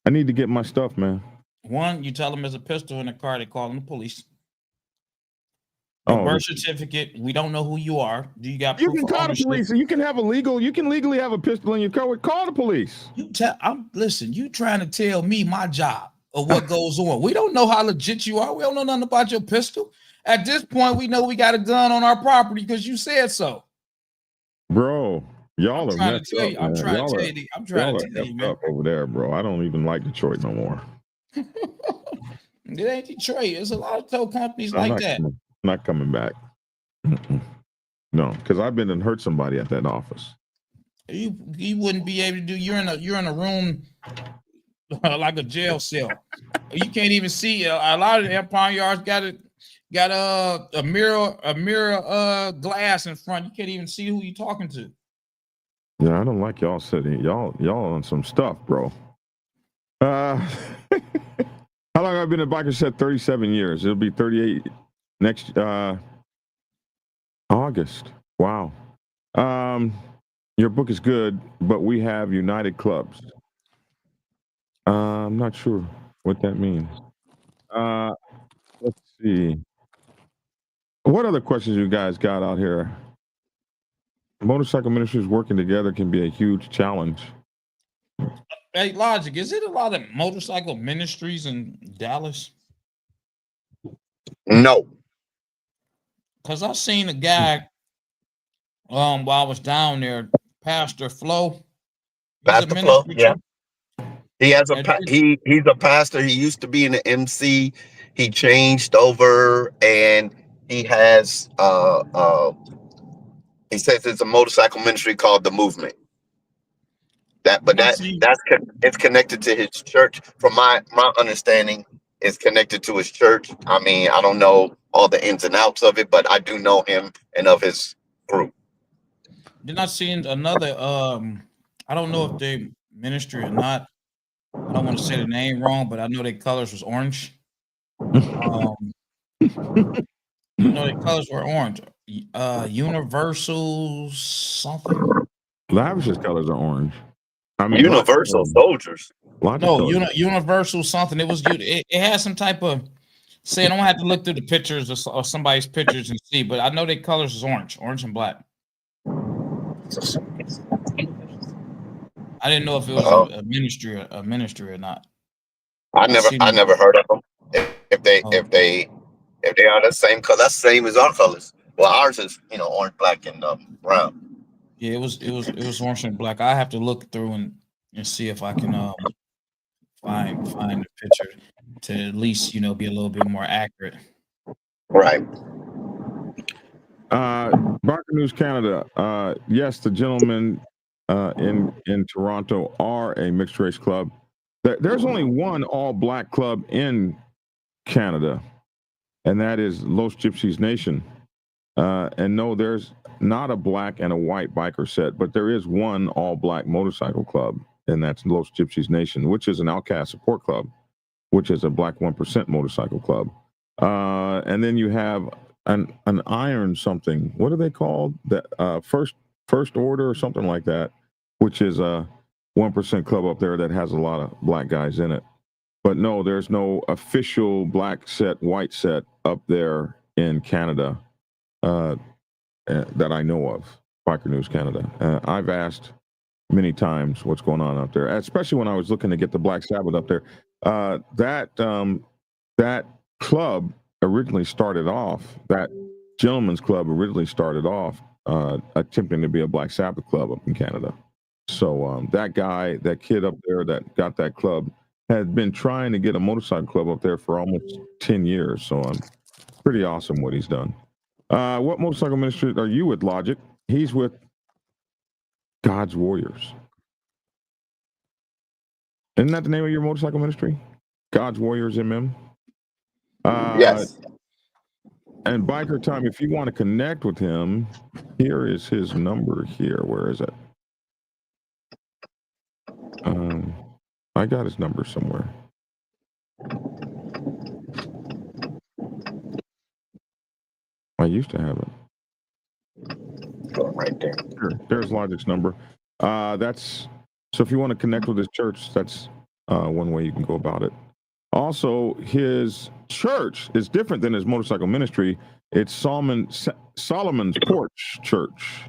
Speaker 1: I need to get my stuff, man.
Speaker 8: One, you tell them there's a pistol in the car. They call the police. Birth certificate. We don't know who you are. Do you got?
Speaker 1: You can call the police. You can legally have a pistol in your car. Call the police.
Speaker 8: Listen. You trying to tell me my job or what goes on? We don't know how legit you are. We don't know nothing about your pistol. At this point, we know we got a gun on our property because you said so.
Speaker 1: Bro, y'all are messed up.
Speaker 8: I'm trying to tell you, man.
Speaker 1: Up over there, bro. I don't even like Detroit no more.
Speaker 8: It ain't Detroit. There's a lot of tow companies that.
Speaker 1: Not coming back. No, because I've been and hurt somebody at that office.
Speaker 8: You wouldn't be able to do. You're in a room like a jail cell. You can't even see. A lot of the impound yards got a mirror glass in front. You can't even see who you're talking to.
Speaker 1: Yeah, I don't like y'all sitting. Y'all on some stuff, bro. How long have I been a biker? Said 37 years. It'll be 38 next August. Wow. Your book is good, but we have United Clubs. I'm not sure what that means. Let's see. What other questions you guys got out here? Motorcycle ministries working together can be a huge challenge.
Speaker 8: Hey, Logic, is it a lot of motorcycle ministries in Dallas?
Speaker 7: No.
Speaker 8: Because I seen a guy while I was down there, Pastor Flo.
Speaker 7: Pastor Flo, yeah. He has he's a pastor. He used to be in the MC. He changed over and he has he says it's a motorcycle ministry called The Movement. It's connected to his church. From my understanding, it's connected to his church. I mean, I don't know all the ins and outs of it, but I do know him and of his group.
Speaker 8: Then I seen another I don't know if they ministry or not. I don't want to say the name wrong, but I know their colors was orange. Their colors were orange. Universal something.
Speaker 1: Lavish's colors are orange. I mean,
Speaker 7: Universal soldiers.
Speaker 1: Logic
Speaker 8: No,
Speaker 1: colors.
Speaker 8: Universal something. It had some type of. Say, I don't have to look through the pictures or somebody's pictures and see, but I know their colors is orange and black. I didn't know if it was a ministry or not.
Speaker 7: I never heard of them. If they are the same color, that's the same as our colors. Well, ours is orange, black, and brown.
Speaker 8: Yeah, it was orange and black. I have to look through and see if I can find the picture to at least be a little bit more accurate.
Speaker 7: Right.
Speaker 1: Barker News Canada. Yes, the gentlemen in Toronto are a mixed race club. There's only one all black club in Canada, and that is Los Gypsies Nation. And no, there's not a black and a white biker set, but there is one all black motorcycle club, and that's Los Gypsies Nation, which is an outcast support club, which is a black 1% motorcycle club. And then you have an iron something. What are they called? That first order or something like that, which is a 1% club up there that has a lot of black guys in it. But no, there's no official black set, white set up there in Canada that I know of. Biker News Canada. I've asked many times what's going on up there, especially when I was looking to get the Black Sabbath up there. That club originally started off, that gentleman's club originally started off attempting to be a Black Sabbath club up in Canada. So that kid up there that got that club had been trying to get a motorcycle club up there for almost 10 years. So pretty awesome what he's done. What motorcycle ministry are you with, Logic? He's with God's Warriors. Isn't that the name of your motorcycle ministry? God's Warriors MM?
Speaker 7: Yes.
Speaker 1: And Biker Time, if you want to connect with him, here is his number here. Where is it? I got his number somewhere. I used to have it.
Speaker 7: Right there.
Speaker 1: Sure. There's Logic's number. That's so if you want to connect with his church, that's one way you can go about it. Also, his church is different than his motorcycle ministry. It's Solomon's Porch Church.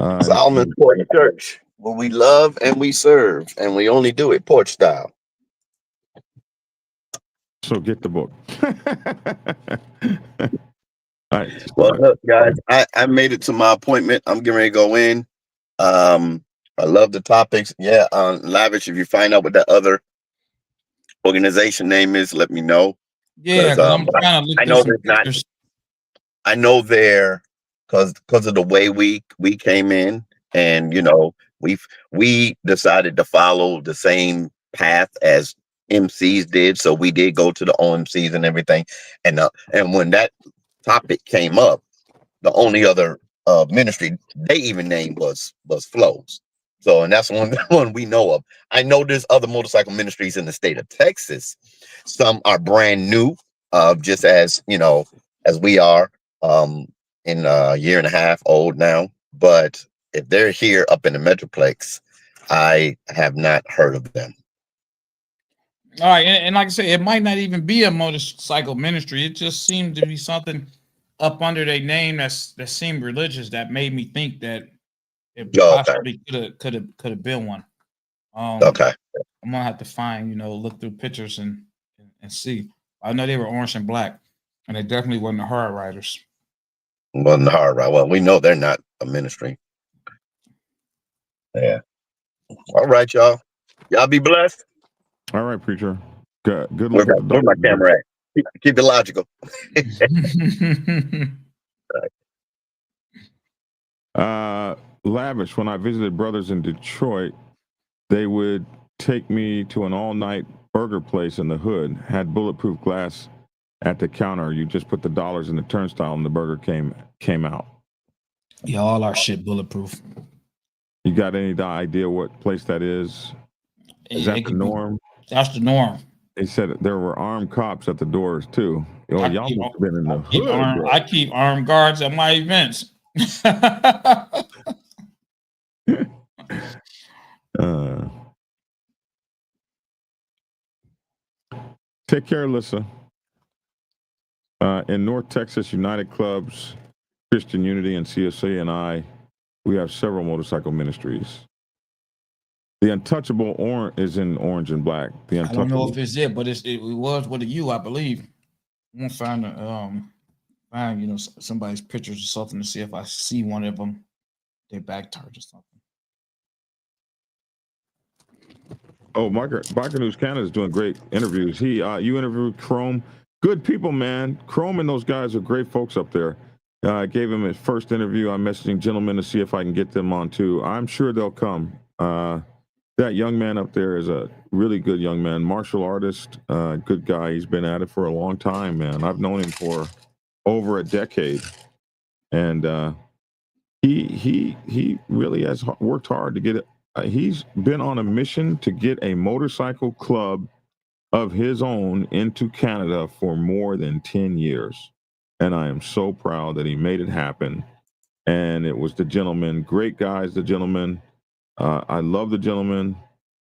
Speaker 7: Solomon's Porch Church. Well, we love and we serve, and we only do it porch style.
Speaker 1: So get the book. All right.
Speaker 7: Well, look, guys, I made it to my appointment. I'm getting ready to go in. I love the topics. Yeah, Lavish, if you find out what that other organization name is, let me know.
Speaker 8: Yeah, I'm trying to look.
Speaker 7: I know there's not. I know there because of the way we came in, and we decided to follow the same path as MCs did. So we did go to the OMCs and everything. And when that topic came up, the only other ministry they even named was Flows. So, and that's the one we know of. I know there's other motorcycle ministries in the state of Texas. Some are brand new, just as we are, in a year and a half old now. But if they're here up in the Metroplex, I have not heard of them.
Speaker 8: All right, and like I said, it might not even be a motorcycle ministry. It just seemed to be something up under their name that seemed religious that made me think that it possibly could have been one.
Speaker 7: Okay,
Speaker 8: I'm gonna have to find, look through pictures and see. I know they were orange and black, and they definitely wasn't the Hard Riders.
Speaker 7: Wasn't the Hard Ride. Well, we know they're not a ministry. Yeah. All right, y'all. Y'all be blessed.
Speaker 1: All right, preacher. Good luck.
Speaker 7: Where's my camera at? Keep it logical.
Speaker 1: Lavish, when I visited brothers in Detroit, they would take me to an all-night burger place in the hood, had bulletproof glass at the counter. You just put the dollars in the turnstile and the burger came out.
Speaker 8: Yeah, all our shit bulletproof.
Speaker 1: You got any idea what place that is? Is that the norm?
Speaker 8: That's the norm.
Speaker 1: They said there were armed cops at the doors too. Y'all must have been in the hood.
Speaker 8: I keep armed guards at my events.
Speaker 1: Take care, Alyssa. In North Texas, United Clubs, Christian Unity, and CSA and we have several motorcycle ministries. The Untouchable is in orange and black. The
Speaker 8: I
Speaker 1: Untouchable.
Speaker 8: don't know if it's it, but it was with a U, I believe. I'm gonna find somebody's pictures or something to see if I see one of them. Their back turned or something.
Speaker 1: Oh, Biker News Canada is doing great interviews. You interviewed Chrome. Good people, man. Chrome and those guys are great folks up there. I gave him his first interview. I'm messaging gentlemen to see if I can get them on too. I'm sure they'll come. That young man up there is a really good young man, martial artist, good guy. He's been at it for a long time, man. I've known him for over a decade, and he really has worked hard to get it. He's been on a mission to get a motorcycle club of his own into Canada for more than 10 years. And I am so proud that he made it happen. And it was the gentleman, great guys, the gentleman. I love the gentlemen.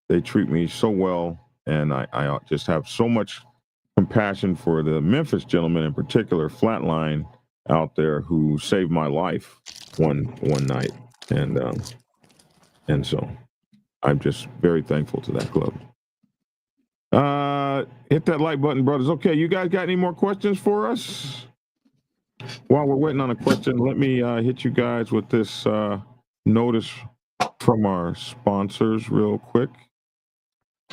Speaker 1: They treat me so well. And I just have so much compassion for the Memphis gentleman in particular, Flatline out there, who saved my life one night. And so I'm just very thankful to that club. Hit that like button, brothers. Okay, you guys got any more questions for us? While we're waiting on a question, let me hit you guys with this notice from our sponsors real quick.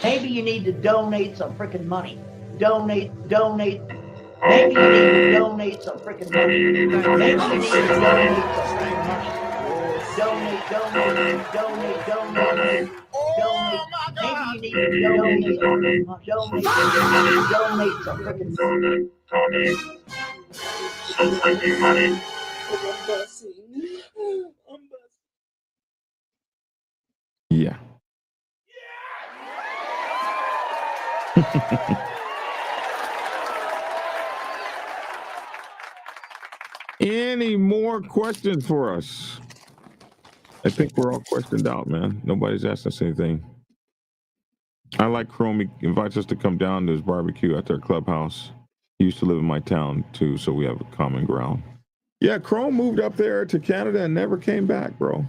Speaker 9: Maybe you need to donate some freaking money. Donate. Maybe you need to donate some freaking money. Maybe you need to donate some freaking money. Donate. Maybe you need to donate some freaking money.
Speaker 1: Yeah. Any more questions for us? I think we're all questioned out, man. Nobody's asked us anything. I like Chrome. He invites us to come down to his barbecue at their clubhouse. He used to live in my town too, so we have a common ground. Yeah, Chrome moved up there to Canada and never came back, bro.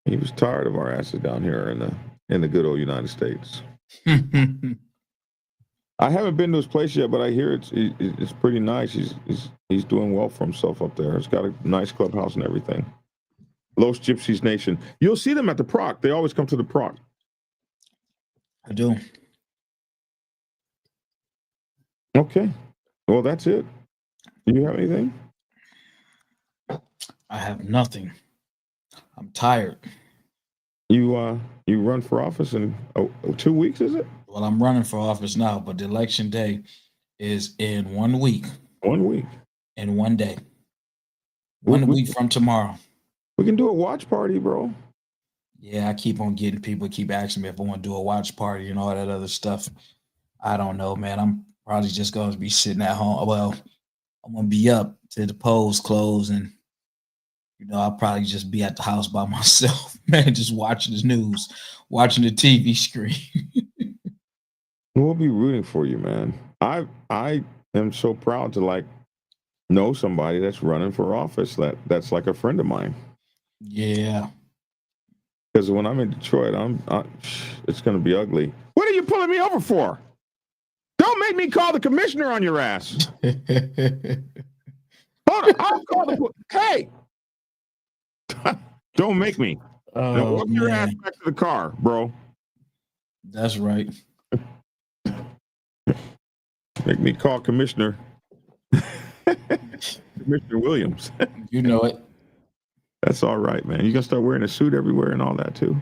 Speaker 1: He was tired of our asses down here in the good old United States. I haven't been to his place yet, but I hear it's pretty nice. He's doing well for himself up there. It's got a nice clubhouse and everything. Los Gypsies Nation. You'll see them at the Proc. They always come to the Proc.
Speaker 8: I do.
Speaker 1: Okay. Well, that's it. Do you have anything?
Speaker 8: I have nothing. I'm tired.
Speaker 1: You run for office in 2 weeks, is it?
Speaker 8: Well, I'm running for office now, but the election day is in 1 week.
Speaker 1: 1 week.
Speaker 8: In 1 day. 1 week from tomorrow.
Speaker 1: We can do a watch party, bro.
Speaker 8: Yeah, I keep on getting people keep asking me if I want to do a watch party and all that other stuff. I don't know, man. I'm probably just going to be sitting at home. Well, I'm going to be up till the polls close, and I'll probably just be at the house by myself, man, just watching the news, watching the TV screen.
Speaker 1: We'll be rooting for you, man. I am so proud to know somebody that's running for office that's like a friend of mine.
Speaker 8: Yeah.
Speaker 1: Because when I'm in Detroit, it's going to be ugly. What are you pulling me over for? Don't make me call the commissioner on your ass. Hold on, I'll call the. Hey, don't make me. Now walk your ass back to the car, bro.
Speaker 8: That's right.
Speaker 1: Make me call Commissioner Williams.
Speaker 8: You know it.
Speaker 1: That's all right, man. You gonna start wearing a suit everywhere and all that too?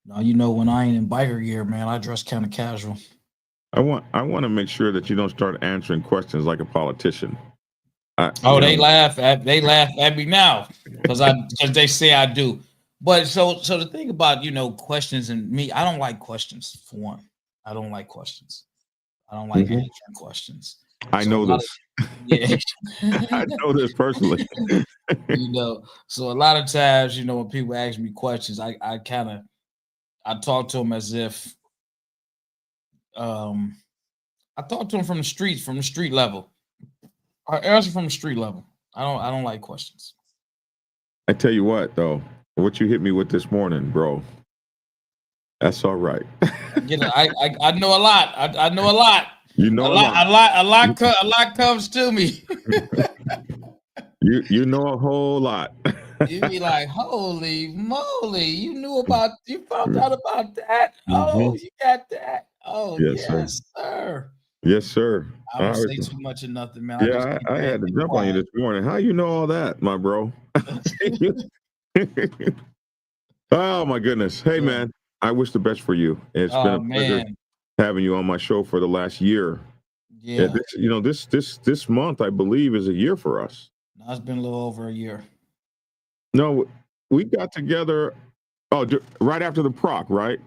Speaker 8: No, when I ain't in biker gear, man, I dress kind of casual.
Speaker 1: I want to make sure that you don't start answering questions like a politician.
Speaker 8: They laugh at me now because they say I do. But so the thing about questions and me, I don't like questions. For one, I don't like questions. I don't like answering questions.
Speaker 1: I know this.
Speaker 8: Yeah,
Speaker 1: I know this personally.
Speaker 8: So a lot of times, when people ask me questions, I kind of I talk to him as if I talk to him from the street level. I answer from the street level. I don't like questions.
Speaker 1: I tell you what, though, what you hit me with this morning, bro. That's all right.
Speaker 8: I know a lot. I know a lot.
Speaker 1: You know
Speaker 8: a lot comes to me.
Speaker 1: You know a whole lot.
Speaker 8: You be like, holy moly, you found out about that. Oh, you got that. Oh, yes, sir.
Speaker 1: Yes, sir.
Speaker 8: I don't say too much of nothing, man.
Speaker 1: Yeah, I had to jump on you this morning. How you know all that, my bro? Oh my goodness. Hey man, I wish the best for you. It's been a pleasure having you on my show for the last year.
Speaker 8: Yeah.
Speaker 1: This month, I believe, is a year for us.
Speaker 8: No, it's been a little over a year.
Speaker 1: No, we got together right after the proc, right?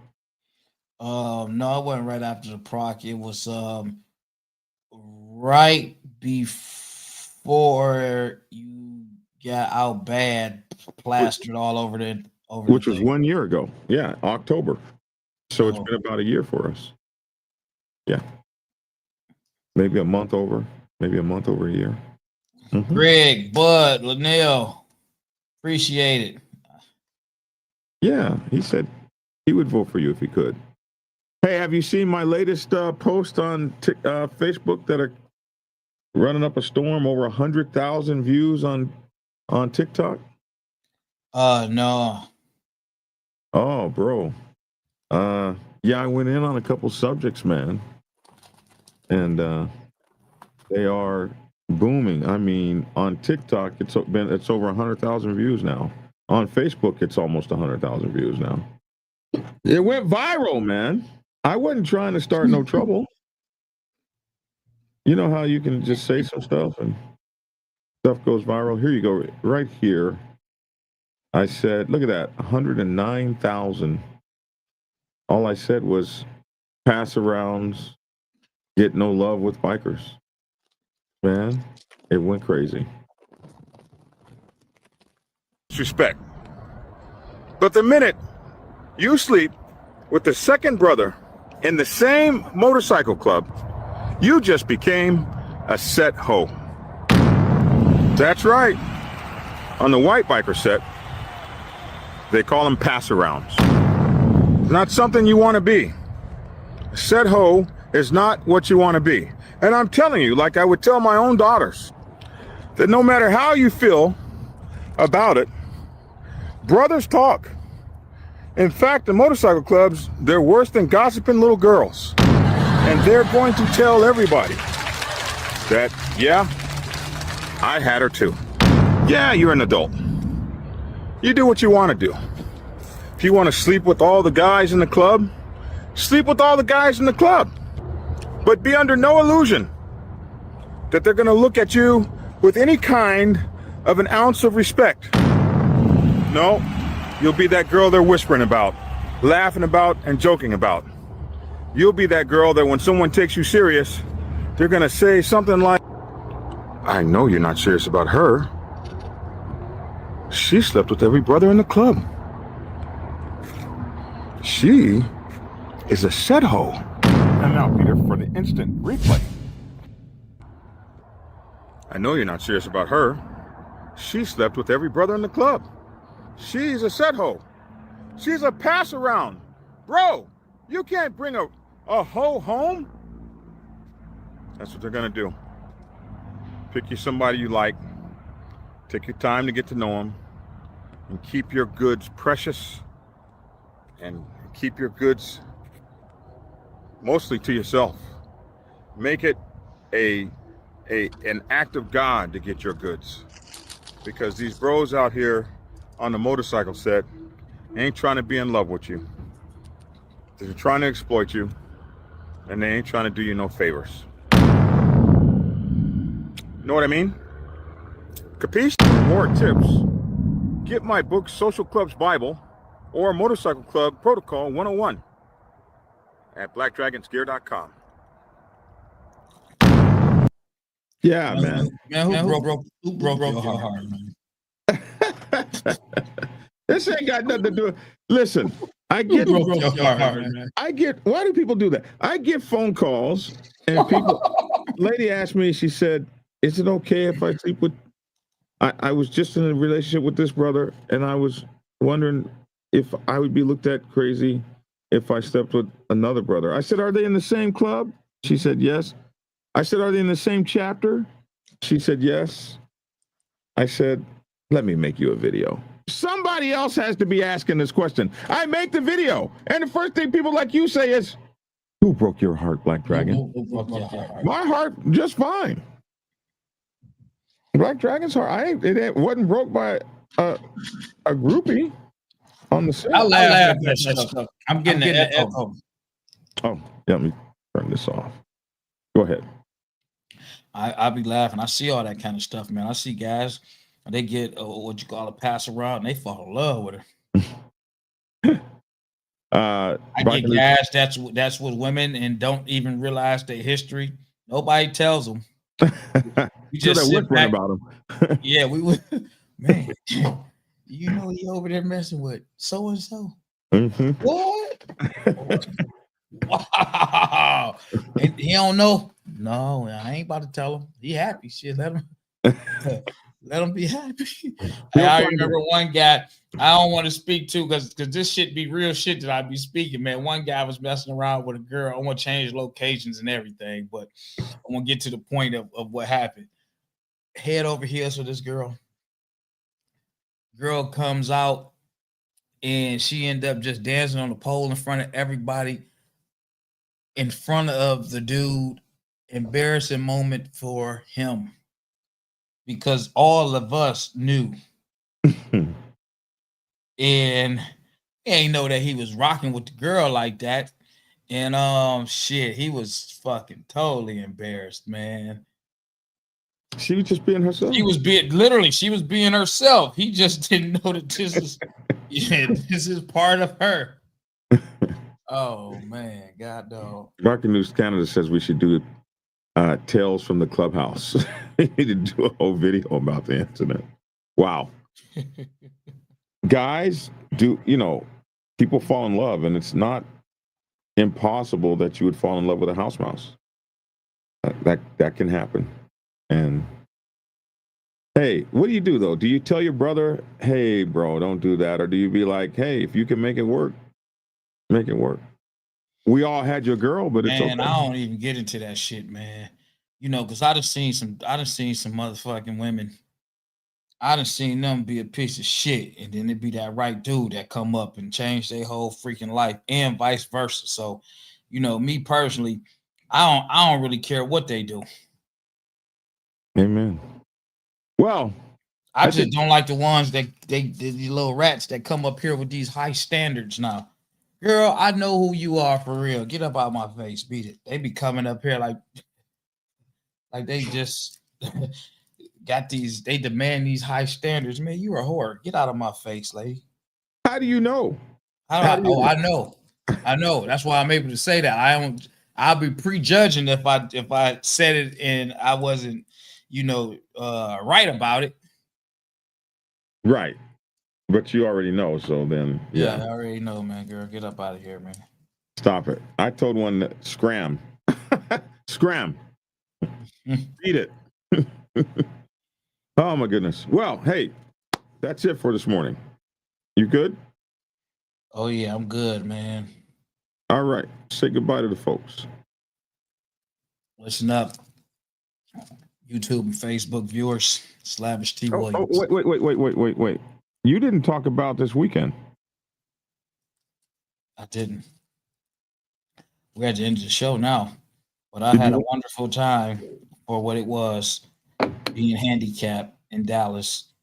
Speaker 8: No, it wasn't right after the proc. It was right before you got out bad, plastered all over
Speaker 1: which was 1 year ago. Yeah, October. So it's been about a year for us. Yeah. Maybe a month over a year. Mm-hmm.
Speaker 8: Greg, Bud, Linnell, appreciate it.
Speaker 1: Yeah, he said he would vote for you if he could. Hey, have you seen my latest post on Facebook that are running up a storm? Over 100,000 views on TikTok.
Speaker 8: No.
Speaker 1: Oh, bro. Yeah, I went in on a couple subjects, man, and they are booming. I mean, on TikTok, it's over 100,000 views now. On Facebook, it's almost 100,000 views now. It went viral, man. I wasn't trying to start no trouble. You know how you can just say some stuff and stuff goes viral? Here you go, right here. I said, look at that, 109,000. All I said was pass arounds, get no love with bikers. Man, it went crazy. Respect. But the minute you sleep with the second brother in the same motorcycle club, you just became a set hoe. That's right. On the white biker set, they call them pass-arounds. Not something you want to be. A set hoe is not what you want to be. And I'm telling you, like I would tell my own daughters, that no matter how you feel about it, brothers talk. In fact, the motorcycle clubs, they're worse than gossiping little girls. And they're going to tell everybody that, yeah, I had her too. Yeah, you're an adult. You do what you want to do. If you want to sleep with all the guys in the club, sleep with all the guys in the club. But be under no illusion that they're going to look at you with any kind of an ounce of respect. No, you'll be that girl they're whispering about, laughing about, and joking about. You'll be that girl that when someone takes you serious, they're going to say something like, I know you're not serious about her. She slept with every brother in the club. She is a set hoe. And now, Peter, for the instant replay. I know you're not serious about her. She slept with every brother in the club. She's a set hoe. She's a pass around. Bro, you can't bring a hoe home. That's what they're gonna do. Pick you somebody you like. Take your time to get to know them. And keep your goods precious. And keep your goods mostly to yourself. Make it an act of God to get your goods. Because these bros out here on the motorcycle set ain't trying to be in love with you. They're trying to exploit you, and they ain't trying to do you no favors. Know what I mean? Capiche? For more tips, get my book, Social Club's Bible, or Motorcycle Club Protocol 101 at blackdragonsgear.com. Yeah, man.
Speaker 8: Who broke your heart, man?
Speaker 1: This ain't got nothing to do. Listen, I get
Speaker 8: Who broke your heart, man?
Speaker 1: why do people do that? I get phone calls and people lady asked me, she said, is it okay if I sleep with I was just in a relationship with this brother and I was wondering if I would be looked at crazy if I slept with another brother. I said, are they in the same club? She said, yes. I said, are they in the same chapter? She said, yes. I said, let me make you a video. Somebody else has to be asking this question. I make the video. And the first thing people like you say is, who broke your heart, Black Dragon?
Speaker 8: Who broke your heart?
Speaker 1: My heart just fine. Black Dragon's heart, it wasn't broke by a groupie on the set.
Speaker 8: I laugh at that stuff. I'm getting the echo.
Speaker 1: Oh, yeah, let me turn this off. Go ahead.
Speaker 8: I be laughing. I see all that kind of stuff, man. I see guys, they get what you call a pass around, and they fall in love with her. I get guys that's with women and don't even realize their history. Nobody tells them. You just sit back
Speaker 1: about them.
Speaker 8: Yeah, we would. Man, you know you over there messing with so and so. What? Wow. And he don't know. No, I ain't about to tell him. He happy. Shit, let him be happy. I remember one guy I don't want to speak to because this shit be real shit that I be speaking, man. One guy was messing around with a girl. I want to change locations and everything, but I want to get to the point of what happened. Head over heels for this girl. Girl comes out and she ended up just dancing on the pole in front of everybody, in front of the dude. Embarrassing moment for him because all of us knew. And he ain't know that he was rocking with the girl like that. And shit, he was fucking totally embarrassed, man.
Speaker 1: She was just being herself.
Speaker 8: She was being herself. He just didn't know that this is part of her. Oh man, God dog.
Speaker 1: Market News Canada says we should do Tales from the Clubhouse. We need to do a whole video about the incident. Wow. Guys, people fall in love, and it's not impossible that you would fall in love with a house mouse. That can happen. And hey, what do you do though? Do you tell your brother, hey bro, don't do that? Or do you be like, hey, if you can make it work, make it work? We all had your girl, but it's okay.
Speaker 8: I don't even get into that shit, man. Because I done seen some motherfucking women. I done seen them be a piece of shit, and then it be that right dude that come up and change their whole freaking life, and vice versa. So, me personally, I don't really care what they do.
Speaker 1: Amen. Well,
Speaker 8: I just don't like the ones that the little rats that come up here with these high standards now. Girl, I know who you are for real. Get up out my face. Beat it. They be coming up here like they just they demand these high standards. Man, you a whore. Get out of my face, lady.
Speaker 1: How do you know?
Speaker 8: I know. That's why I'm able to say that. I'll be prejudging if I said it and I wasn't, right about it.
Speaker 1: Right. But you already know, so then
Speaker 8: yeah, I already know, man. Girl, get up out of here, man.
Speaker 1: Stop it. I told one that scram. Scram. Beat it. Oh my goodness. Well, hey, that's it for this morning. You good?
Speaker 8: Oh yeah, I'm good, man.
Speaker 1: All right. Say goodbye to the folks.
Speaker 8: Listen up. YouTube and Facebook viewers, Slavish T. Williams.
Speaker 1: Wait. You didn't talk about this weekend.
Speaker 8: I didn't. We're at the end of the show now. But I had a wonderful time for what it was being handicapped in Dallas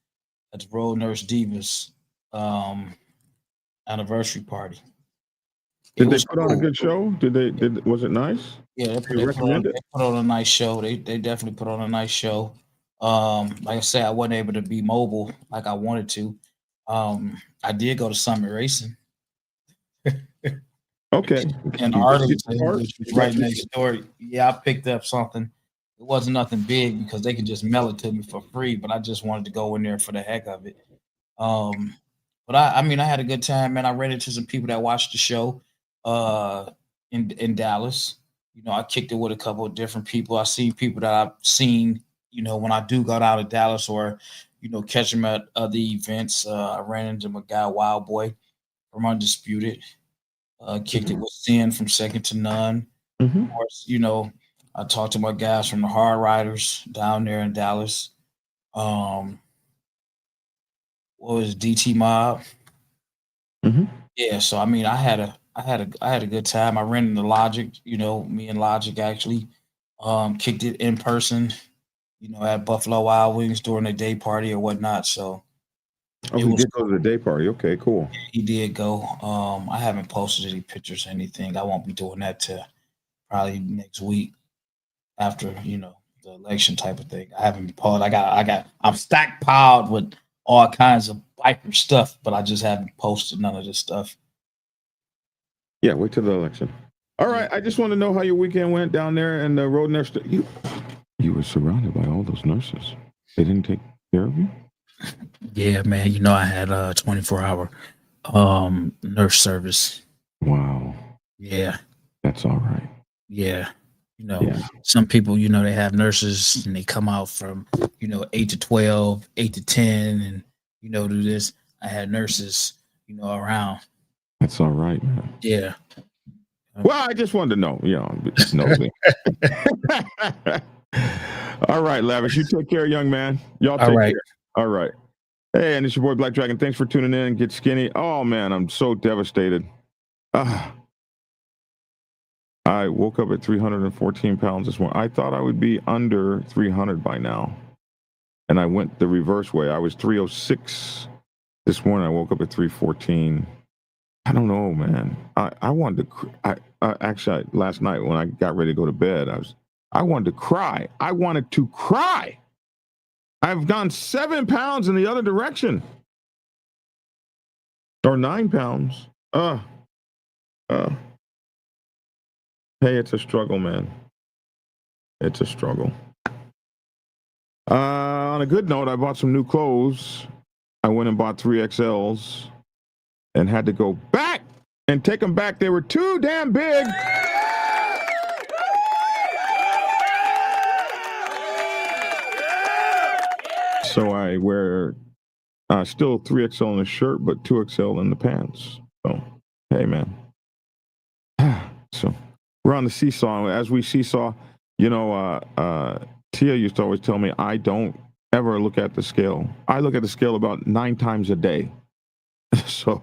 Speaker 8: at the Road Nurse Divas anniversary party.
Speaker 1: Did they put on a good show? Was it nice?
Speaker 8: Yeah, they put on a nice show. They definitely put on a nice show. Like I said, I wasn't able to be mobile like I wanted to. I did go to Summit Racing.
Speaker 1: Okay.
Speaker 8: In Arlington, which was right next door. Yeah, I picked up something. It wasn't nothing big because they could just mail it to me for free, but I just wanted to go in there for the heck of it. But I mean, I had a good time, man. I ran into some people that watched the show in Dallas. You know, I kicked it with a couple of different people. I seen people that I've seen, you know, when I do go down to Dallas or, you know, catch them at other events. I ran into my guy Wild Boy from Undisputed. Kicked it with Sin from Second to None.
Speaker 1: Mm-hmm.
Speaker 8: Of course, you know, I talked to my guys from the Hard Riders down there in Dallas. What was it, DT Mob?
Speaker 1: Mm-hmm.
Speaker 8: Yeah, so I mean, I had a good time. I ran into Logic, you know, me and Logic actually kicked it in person, you know, at Buffalo Wild Wings during a day party or whatnot. So
Speaker 1: Oh,
Speaker 8: it
Speaker 1: he
Speaker 8: was
Speaker 1: did go to the day party. Okay, cool.
Speaker 8: he did go. I haven't posted any pictures or anything. I won't be doing that till probably next week after, you know, the election type of thing. I haven't posted. I'm stockpiled with all kinds of biker stuff, but I just haven't posted none of this stuff.
Speaker 1: Yeah, wait till the election. All right, I just want to know how your weekend went down there and the road nurse. You were surrounded by all those nurses. They didn't take care of you?
Speaker 8: Yeah, man. You know, I had a 24-hour nurse service.
Speaker 1: Wow.
Speaker 8: Yeah.
Speaker 1: That's all right.
Speaker 8: Yeah. You know,
Speaker 1: Yeah.
Speaker 8: some people, you know, they have nurses and they come out from, you know, 8 to 12, 8 to 10, and, you know, do this. I had nurses, you know, around.
Speaker 1: That's all right, man.
Speaker 8: Yeah.
Speaker 1: Well, I just wanted to know, you know, nosy. All right, Lavish, you take care, young man. Y'all take care. All right. Hey, and it's your boy Black Dragon. Thanks for tuning in. Get skinny. Oh man, I'm so devastated. I woke up at 314 pounds this morning. I thought I would be under 300 by now, and I went the reverse way. I was 306 this morning. I woke up at 314. I don't know, man. I wanted to. Actually, last night when I got ready to go to bed, I wanted to cry. I wanted to cry. I've gone 7 pounds in the other direction, or 9 pounds. Hey, it's a struggle, man. It's a struggle. On a good note, I bought some new clothes. I went and bought 3XLs and had to go back and take them back. They were too damn big. So I wear still 3XL in the shirt, but 2XL in the pants. So, hey, man. So we're on the seesaw. As we seesaw, you know, Tia used to always tell me, I don't ever look at the scale. I look at the scale about 9 times a day. So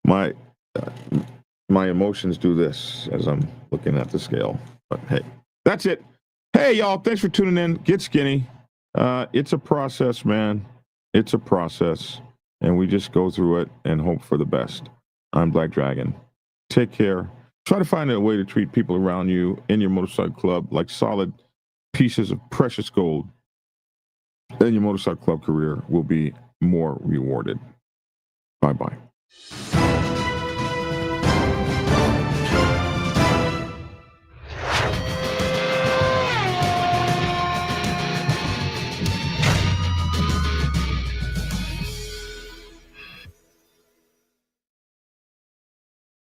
Speaker 1: my emotions do this as I'm looking at the scale. But hey, that's it. Hey, y'all, thanks for tuning in. Get skinny. It's a process, man. It's a process. And we just go through it and hope for the best. I'm Black Dragon. Take care. Try to find a way to treat people around you in your motorcycle club like solid pieces of precious gold. Then your motorcycle club career will be more rewarded. Bye-bye.